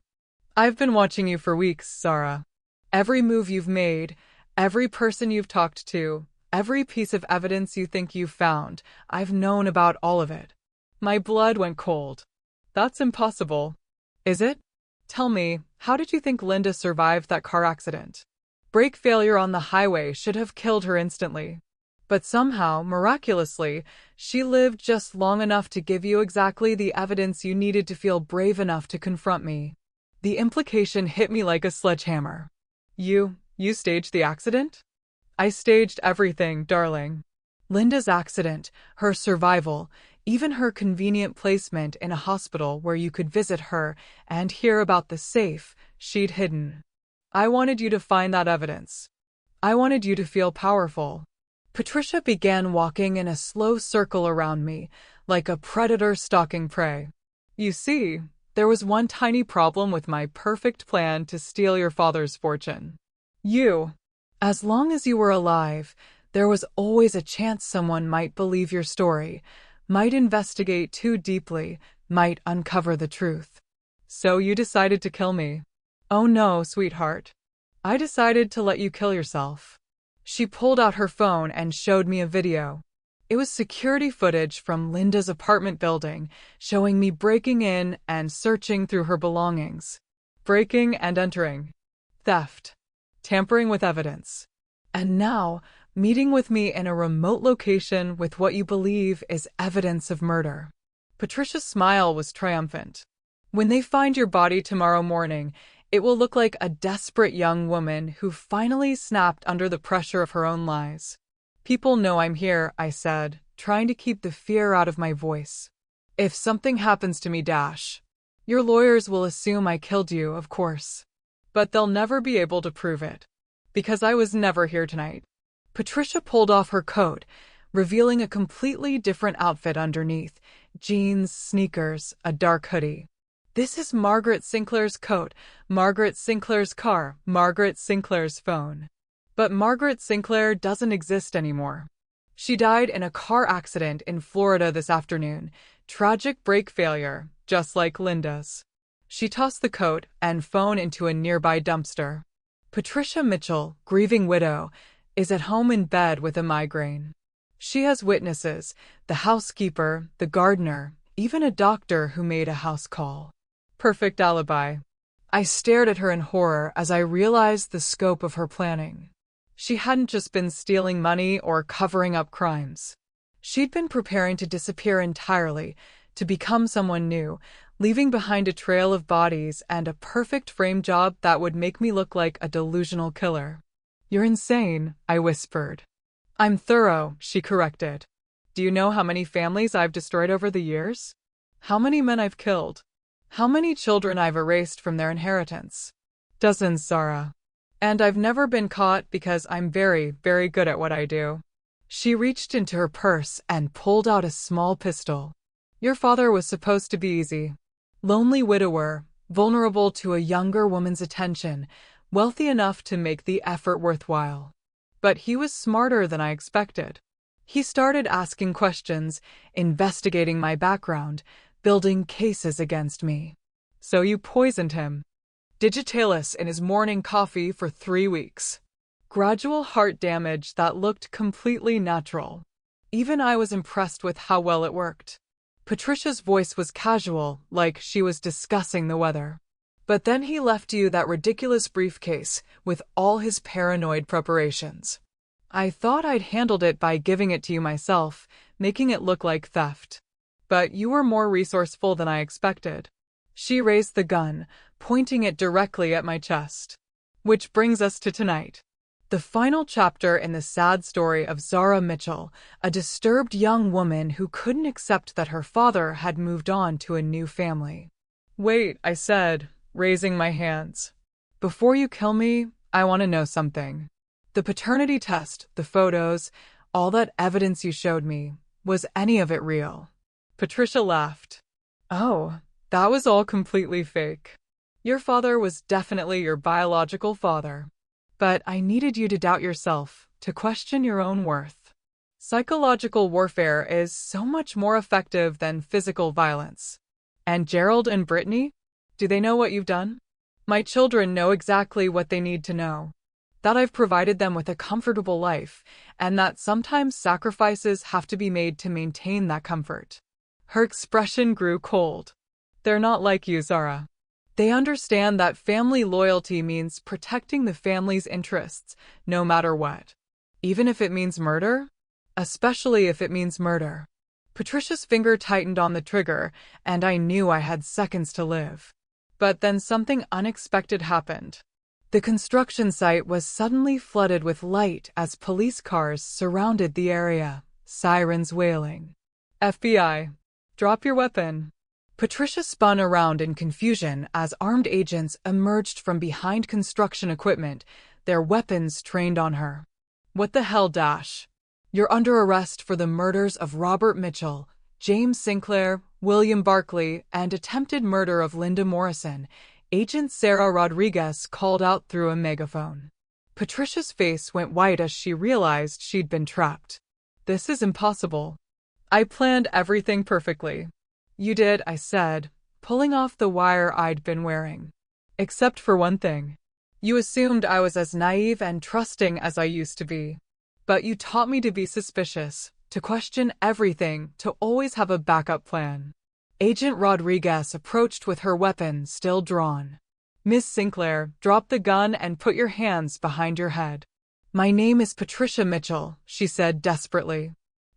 I've been watching you for weeks, Sarah. Every move you've made, every person you've talked to, every piece of evidence you think you've found, I've known about all of it. My blood went cold. That's impossible. Is it? Tell me, how did you think Linda survived that car accident? Brake failure on the highway should have killed her instantly. But somehow, miraculously, she lived just long enough to give you exactly the evidence you needed to feel brave enough to confront me. The implication hit me like a sledgehammer. You staged the accident? I staged everything, darling. Linda's accident, her survival, even her convenient placement in a hospital where you could visit her and hear about the safe she'd hidden. I wanted you to find that evidence. I wanted you to feel powerful. Patricia began walking in a slow circle around me, like a predator stalking prey. You see, there was one tiny problem with my perfect plan to steal your father's fortune. As long as you were alive, there was always a chance someone might believe your story, might investigate too deeply, might uncover the truth. So you decided to kill me. Oh no, sweetheart. I decided to let you kill yourself. She pulled out her phone and showed me a video. It was security footage from Linda's apartment building, showing me breaking in and searching through her belongings. Breaking and entering. Theft. Tampering with evidence. And now, meeting with me in a remote location with what you believe is evidence of murder. Patricia's smile was triumphant. When they find your body tomorrow morning, it will look like a desperate young woman who finally snapped under the pressure of her own lies. People know I'm here, I said, trying to keep the fear out of my voice. If something happens to me, your lawyers will assume I killed you, of course. But they'll never be able to prove it. Because I was never here tonight. Patricia pulled off her coat, revealing a completely different outfit underneath: jeans, sneakers, a dark hoodie. This is Margaret Sinclair's coat, Margaret Sinclair's car, Margaret Sinclair's phone. But Margaret Sinclair doesn't exist anymore. She died in a car accident in Florida this afternoon. Tragic brake failure, just like Linda's. She tossed the coat and phone into a nearby dumpster. Patricia Mitchell, grieving widow, is at home in bed with a migraine. She has witnesses, the housekeeper, the gardener, even a doctor who made a house call. Perfect alibi. I stared at her in horror as I realized the scope of her planning. She hadn't just been stealing money or covering up crimes. She'd been preparing to disappear entirely, to become someone new, leaving behind a trail of bodies and a perfect frame job that would make me look like a delusional killer. You're insane, I whispered. I'm thorough, she corrected. Do you know how many families I've destroyed over the years? How many men I've killed? How many children I've erased from their inheritance? Dozens, Sarah. And I've never been caught because I'm very, very good at what I do. She reached into her purse and pulled out a small pistol. Your father was supposed to be easy. Lonely widower, vulnerable to a younger woman's attention, wealthy enough to make the effort worthwhile. But he was smarter than I expected. He started asking questions, investigating my background, building cases against me. So you poisoned him. Digitalis in his morning coffee for 3 weeks. Gradual heart damage that looked completely natural. Even I was impressed with how well it worked. Patricia's voice was casual, like she was discussing the weather. But then he left you that ridiculous briefcase with all his paranoid preparations. I thought I'd handled it by giving it to you myself, making it look like theft. But you were more resourceful than I expected. She raised the gun, pointing it directly at my chest. Which brings us to tonight. The final chapter in the sad story of Zara Mitchell, a disturbed young woman who couldn't accept that her father had moved on to a new family. Wait, I said, raising my hands. Before you kill me, I want to know something. The paternity test, the photos, all that evidence you showed me, was any of it real? Patricia laughed. Oh, that was all completely fake. Your father was definitely your biological father. But I needed you to doubt yourself, to question your own worth. Psychological warfare is so much more effective than physical violence. And Gerald and Brittany? Do they know what you've done? My children know exactly what they need to know. That I've provided them with a comfortable life, and that sometimes sacrifices have to be made to maintain that comfort. Her expression grew cold. They're not like you, Zara. They understand that family loyalty means protecting the family's interests, no matter what. Even if it means murder? Especially if it means murder. Patricia's finger tightened on the trigger, and I knew I had seconds to live. But then something unexpected happened. The construction site was suddenly flooded with light as police cars surrounded the area, sirens wailing. FBI, drop your weapon. Patricia spun around in confusion as armed agents emerged from behind construction equipment, their weapons trained on her. What the hell, Dash? You're under arrest for the murders of Robert Mitchell, James Sinclair, William Barkley, and attempted murder of Linda Morrison, Agent Sarah Rodriguez called out through a megaphone. Patricia's face went white as she realized she'd been trapped. This is impossible. I planned everything perfectly. You did, I said, pulling off the wire I'd been wearing. Except for one thing. You assumed I was as naive and trusting as I used to be. But you taught me to be suspicious, to question everything, to always have a backup plan. Agent Rodriguez approached with her weapon still drawn. Miss Sinclair, drop the gun and put your hands behind your head. My name is Patricia Mitchell, she said desperately.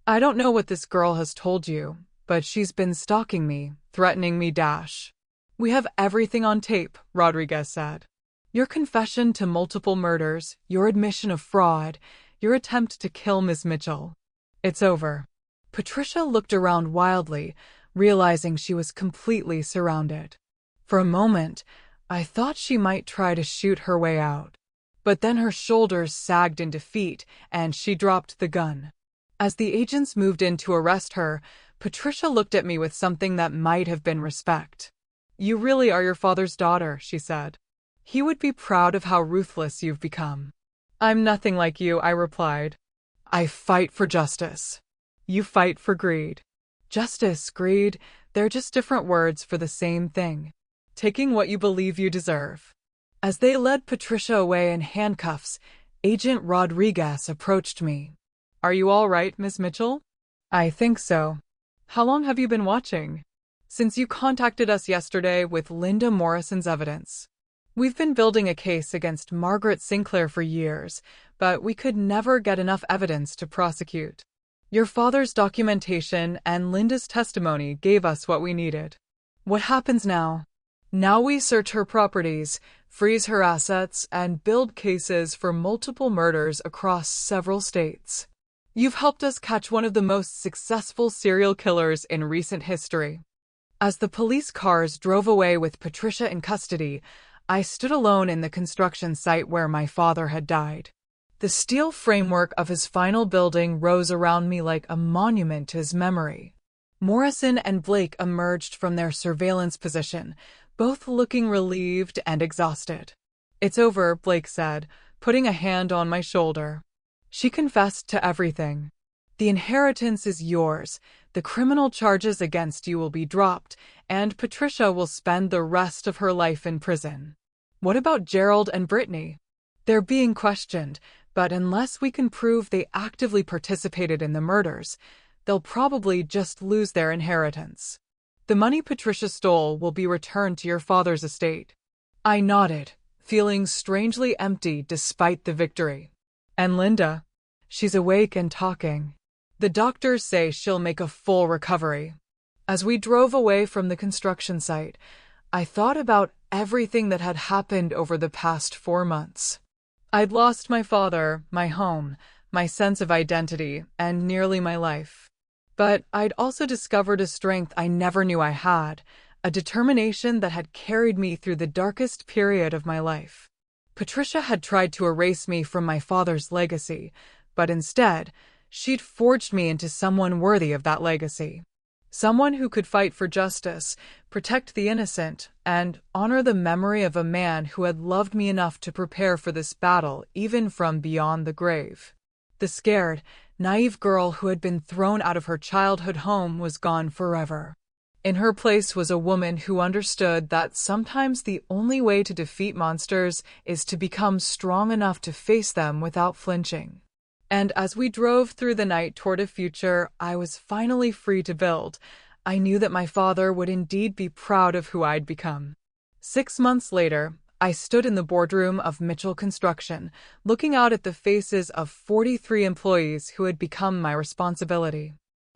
I don't know what this girl has told you, but she's been stalking me, threatening me, Dash. We have everything on tape, Rodriguez said. Your confession to multiple murders, your admission of fraud, your attempt to kill Ms. Mitchell. It's over. Patricia looked around wildly, realizing she was completely surrounded. For a moment, I thought she might try to shoot her way out. But then her shoulders sagged in defeat, and she dropped the gun. As the agents moved in to arrest her, Patricia looked at me with something that might have been respect. You really are your father's daughter, she said. He would be proud of how ruthless you've become. I'm nothing like you, I replied. I fight for justice. You fight for greed. Justice, greed, they're just different words for the same thing. Taking what you believe you deserve. As they led Patricia away in handcuffs, Agent Rodriguez approached me. Are you all right, Miss Mitchell? I think so. How long have you been watching? Since you contacted us yesterday with Linda Morrison's evidence. We've been building a case against Margaret Sinclair for years, but we could never get enough evidence to prosecute. Your father's documentation and Linda's testimony gave us what we needed. What happens now? Now we search her properties, freeze her assets, and build cases for multiple murders across several states. You've helped us catch one of the most successful serial killers in recent history. As the police cars drove away with Patricia in custody, I stood alone in the construction site where my father had died. The steel framework of his final building rose around me like a monument to his memory. Morrison and Blake emerged from their surveillance position, both looking relieved and exhausted. It's over, Blake said, putting a hand on my shoulder. She confessed to everything. The inheritance is yours, the criminal charges against you will be dropped, and Patricia will spend the rest of her life in prison. What about Gerald and Brittany? They're being questioned, but unless we can prove they actively participated in the murders, they'll probably just lose their inheritance. The money Patricia stole will be returned to your father's estate. I nodded, feeling strangely empty despite the victory. And Linda? She's awake and talking. The doctors say she'll make a full recovery. As we drove away from the construction site, I thought about everything that had happened over the past 4 months. I'd lost my father, my home, my sense of identity, and nearly my life. But I'd also discovered a strength I never knew I had, a determination that had carried me through the darkest period of my life. Patricia had tried to erase me from my father's legacy, but instead, she'd forged me into someone worthy of that legacy. Someone who could fight for justice, protect the innocent, and honor the memory of a man who had loved me enough to prepare for this battle even from beyond the grave. The scared, naive girl who had been thrown out of her childhood home was gone forever. In her place was a woman who understood that sometimes the only way to defeat monsters is to become strong enough to face them without flinching. And as we drove through the night toward a future I was finally free to build, I knew that my father would indeed be proud of who I'd become. 6 months later, I stood in the boardroom of Mitchell Construction, looking out at the faces of 43 employees who had become my responsibility.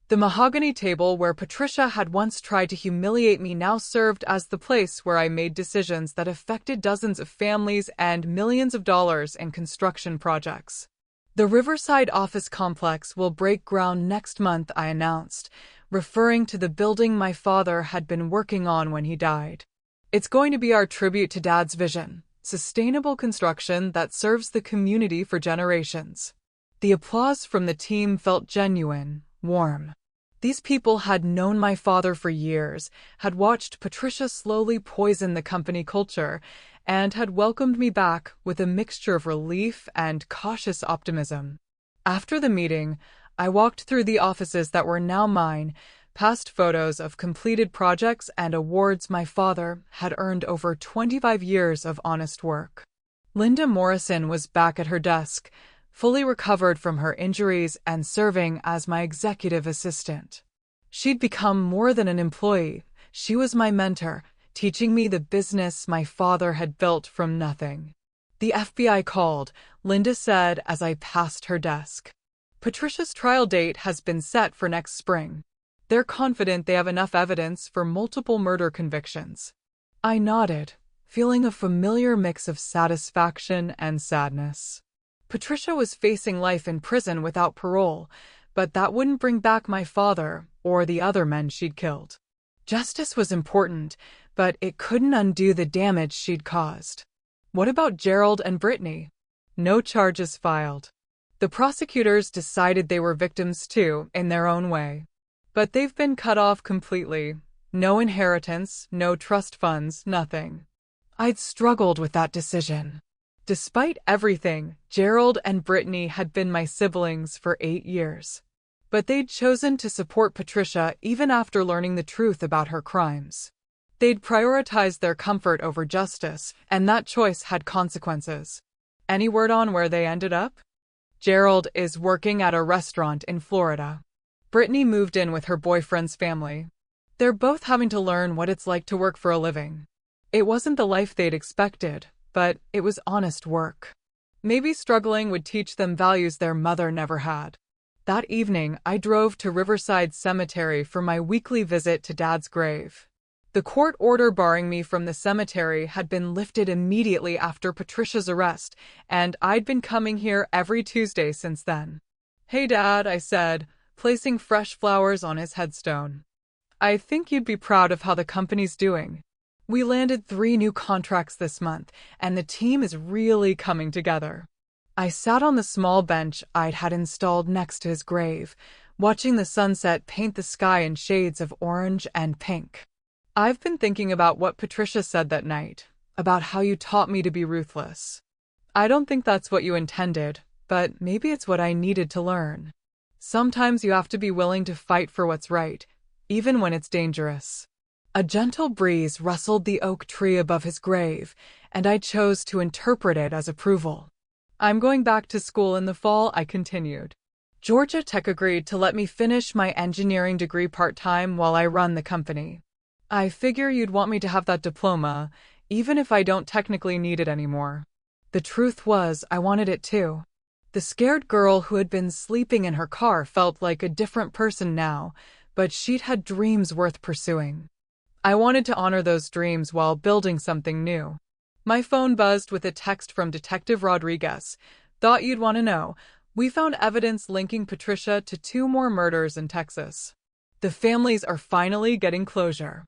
The mahogany table where Patricia had once tried to humiliate me now served as the place where I made decisions that affected dozens of families and millions of dollars in construction projects. The Riverside office complex will break ground next month, I announced, referring to the building my father had been working on when he died. It's going to be our tribute to Dad's vision, sustainable construction that serves the community for generations. The applause from the team felt genuine, warm. These people had known my father for years, had watched Patricia slowly poison the company culture, and had welcomed me back with a mixture of relief and cautious optimism. After the meeting, I walked through the offices that were now mine, past photos of completed projects and awards my father had earned over 25 years of honest work. Linda Morrison was back at her desk, fully recovered from her injuries and serving as my executive assistant. She'd become more than an employee. She was my mentor, teaching me the business my father had built from nothing. The FBI called, Linda said as I passed her desk. Patricia's trial date has been set for next spring. They're confident they have enough evidence for multiple murder convictions. I nodded, feeling a familiar mix of satisfaction and sadness. Patricia was facing life in prison without parole, but that wouldn't bring back my father or the other men she'd killed. Justice was important, but it couldn't undo the damage she'd caused. What about Gerald and Brittany? No charges filed. The prosecutors decided they were victims too, in their own way. But they've been cut off completely. No inheritance, no trust funds, nothing. I'd struggled with that decision. Despite everything, Gerald and Brittany had been my siblings for 8 years. But they'd chosen to support Patricia even after learning the truth about her crimes. They'd prioritized their comfort over justice, and that choice had consequences. Any word on where they ended up? Gerald is working at a restaurant in Florida. Brittany moved in with her boyfriend's family. They're both having to learn what it's like to work for a living. It wasn't the life they'd expected, but it was honest work. Maybe struggling would teach them values their mother never had. That evening, I drove to Riverside Cemetery for my weekly visit to Dad's grave. The court order barring me from the cemetery had been lifted immediately after Patricia's arrest, and I'd been coming here every Tuesday since then. "Hey, Dad," I said, placing fresh flowers on his headstone. "I think you'd be proud of how the company's doing. We landed 3 new contracts this month, and the team is really coming together." I sat on the small bench I'd had installed next to his grave, watching the sunset paint the sky in shades of orange and pink. "I've been thinking about what Patricia said that night, about how you taught me to be ruthless. I don't think that's what you intended, but maybe it's what I needed to learn. Sometimes you have to be willing to fight for what's right, even when it's dangerous." A gentle breeze rustled the oak tree above his grave, and I chose to interpret it as approval. "I'm going back to school in the fall," I continued. "Georgia Tech agreed to let me finish my engineering degree part-time while I run the company. I figure you'd want me to have that diploma, even if I don't technically need it anymore." The truth was, I wanted it too. The scared girl who had been sleeping in her car felt like a different person now, but she'd had dreams worth pursuing. I wanted to honor those dreams while building something new. My phone buzzed with a text from Detective Rodriguez. Thought you'd want to know. We found evidence linking Patricia to 2 more murders in Texas. The families are finally getting closure.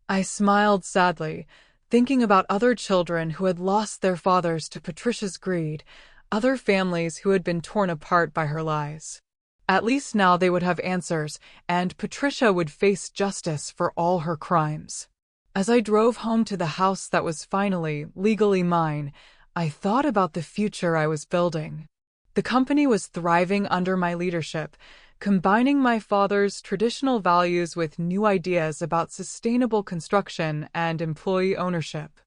I smiled sadly, thinking about other children who had lost their fathers to Patricia's greed, other families who had been torn apart by her lies. At least now they would have answers, and Patricia would face justice for all her crimes. As I drove home to the house that was finally legally mine, I thought about the future I was building. The company was thriving under my leadership, combining my father's traditional values with new ideas about sustainable construction and employee ownership.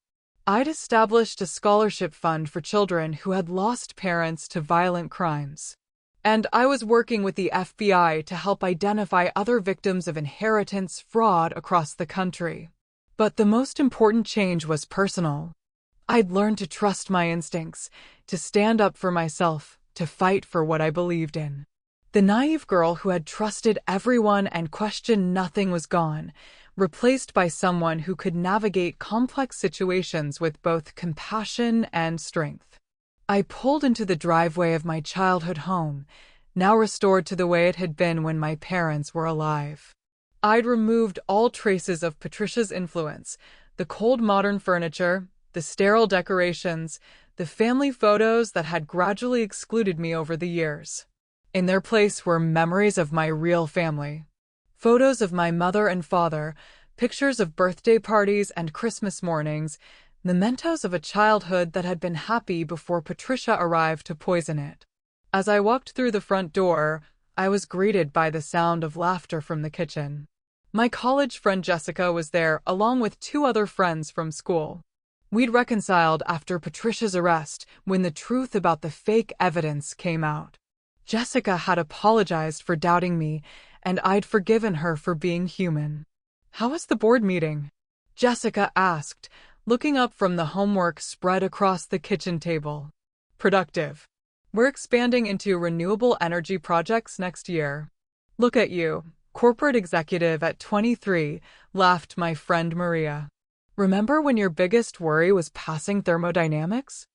I'd established a scholarship fund for children who had lost parents to violent crimes. And I was working with the FBI to help identify other victims of inheritance fraud across the country. But the most important change was personal. I'd learned to trust my instincts, to stand up for myself, to fight for what I believed in. The naive girl who had trusted everyone and questioned nothing was gone, replaced by someone who could navigate complex situations with both compassion and strength. I pulled into the driveway of my childhood home, now restored to the way it had been when my parents were alive. I'd removed all traces of Patricia's influence, the cold modern furniture, the sterile decorations, the family photos that had gradually excluded me over the years. In their place were memories of my real family. Photos of my mother and father, pictures of birthday parties and Christmas mornings, mementos of a childhood that had been happy before Patricia arrived to poison it. As I walked through the front door, I was greeted by the sound of laughter from the kitchen. My college friend Jessica was there, along with 2 other friends from school. We'd reconciled after Patricia's arrest when the truth about the fake evidence came out. Jessica had apologized for doubting me, and I'd forgiven her for being human. "How was the board meeting?" Jessica asked, looking up from the homework spread across the kitchen table. "Productive. We're expanding into renewable energy projects next year." "Look at you, corporate executive at 23, laughed my friend Maria. "Remember when your biggest worry was passing thermodynamics?"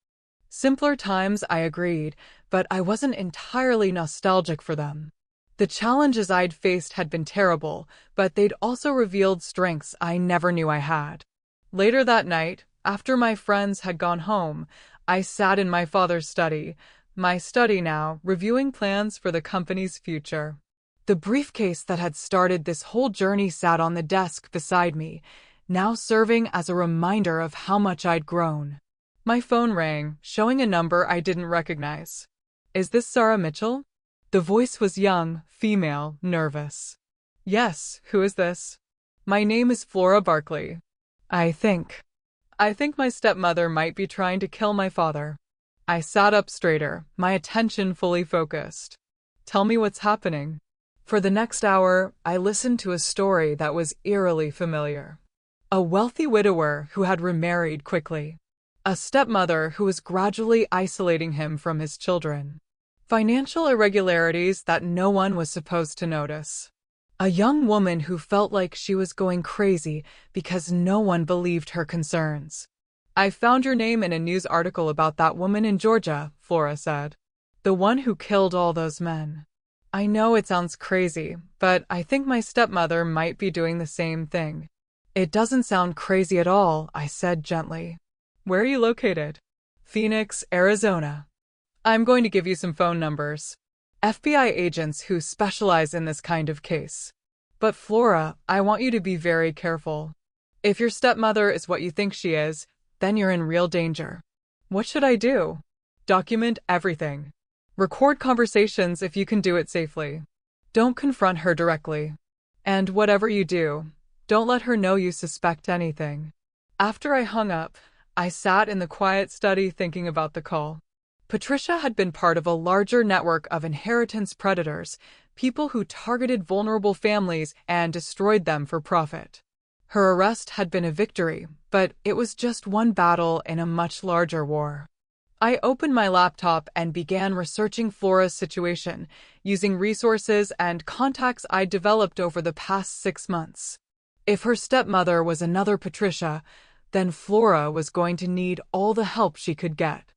Simpler times, I agreed, but I wasn't entirely nostalgic for them. The challenges I'd faced had been terrible, but they'd also revealed strengths I never knew I had. Later that night, after my friends had gone home, I sat in my father's study, my study now, reviewing plans for the company's future. The briefcase that had started this whole journey sat on the desk beside me, now serving as a reminder of how much I'd grown. My phone rang, showing a number I didn't recognize. "Is this Sarah Mitchell?" The voice was young, female, nervous. "Yes, who is this?" "My name is Flora Barkley. I think my stepmother might be trying to kill my father." I sat up straighter, my attention fully focused. "Tell me what's happening." For the next hour, I listened to a story that was eerily familiar. A wealthy widower who had remarried quickly. A stepmother who was gradually isolating him from his children. Financial irregularities that no one was supposed to notice. A young woman who felt like she was going crazy because no one believed her concerns. "I found your name in a news article about that woman in Georgia," Flora said. "The one who killed all those men." "I know it sounds crazy, but I think my stepmother might be doing the same thing." "It doesn't sound crazy at all," I said gently. "Where are you located?" "Phoenix, Arizona." "I'm going to give you some phone numbers. FBI agents who specialize in this kind of case. But Flora, I want you to be very careful. If your stepmother is what you think she is, then you're in real danger." "What should I do?" "Document everything. Record conversations if you can do it safely. Don't confront her directly. And whatever you do, don't let her know you suspect anything." After I hung up, I sat in the quiet study thinking about the call. Patricia had been part of a larger network of inheritance predators, people who targeted vulnerable families and destroyed them for profit. Her arrest had been a victory, but it was just one battle in a much larger war. I opened my laptop and began researching Flora's situation, using resources and contacts I'd developed over the past 6 months. If her stepmother was another Patricia, then Flora was going to need all the help she could get.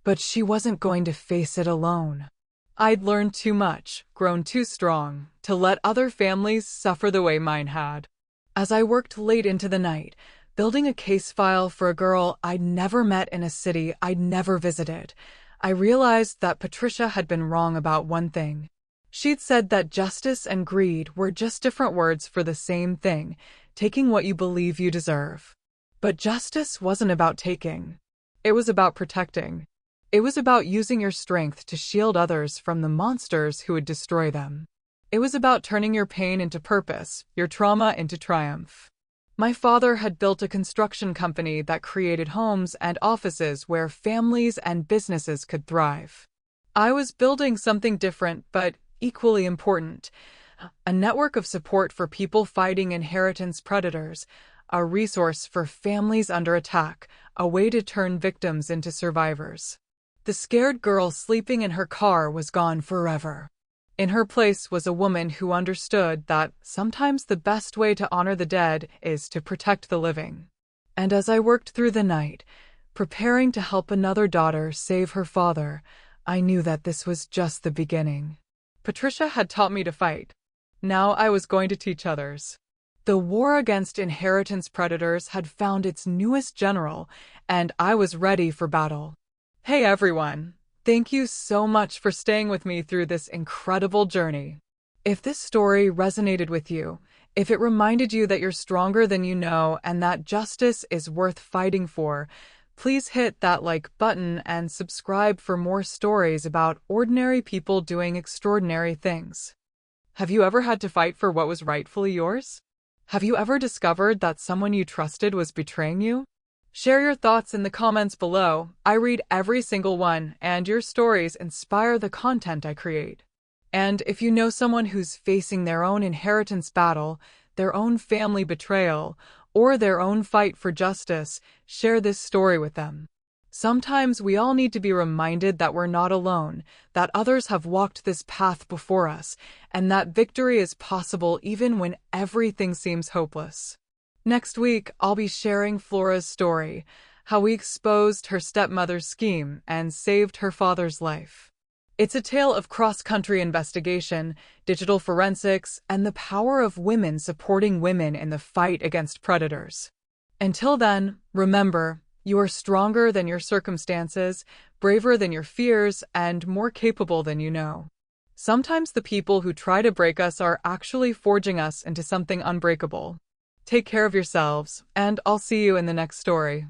But she wasn't going to face it alone. I'd learned too much, grown too strong, to let other families suffer the way mine had. As I worked late into the night, building a case file for a girl I'd never met in a city I'd never visited, I realized that Patricia had been wrong about one thing. She'd said that justice and greed were just different words for the same thing, taking what you believe you deserve. But justice wasn't about taking. It was about protecting. It was about using your strength to shield others from the monsters who would destroy them. It was about turning your pain into purpose, your trauma into triumph. My father had built a construction company that created homes and offices where families and businesses could thrive. I was building something different but equally important, a network of support for people fighting inheritance predators, a resource for families under attack, a way to turn victims into survivors. The scared girl sleeping in her car was gone forever. In her place was a woman who understood that sometimes the best way to honor the dead is to protect the living. And as I worked through the night, preparing to help another daughter save her father, I knew that this was just the beginning. Patricia had taught me to fight. Now I was going to teach others. The war against inheritance predators had found its newest general, and I was ready for battle. Hey everyone! Thank you so much for staying with me through this incredible journey. If this story resonated with you, if it reminded you that you're stronger than you know and that justice is worth fighting for, please hit that like button and subscribe for more stories about ordinary people doing extraordinary things. Have you ever had to fight for what was rightfully yours? Have you ever discovered that someone you trusted was betraying you? Share your thoughts in the comments below. I read every single one, and your stories inspire the content I create. And if you know someone who's facing their own inheritance battle, their own family betrayal, or their own fight for justice, share this story with them. Sometimes we all need to be reminded that we're not alone, that others have walked this path before us, and that victory is possible even when everything seems hopeless. Next week, I'll be sharing Flora's story, how we exposed her stepmother's scheme and saved her father's life. It's a tale of cross-country investigation, digital forensics, and the power of women supporting women in the fight against predators. Until then, remember, you are stronger than your circumstances, braver than your fears, and more capable than you know. Sometimes the people who try to break us are actually forging us into something unbreakable. Take care of yourselves, and I'll see you in the next story.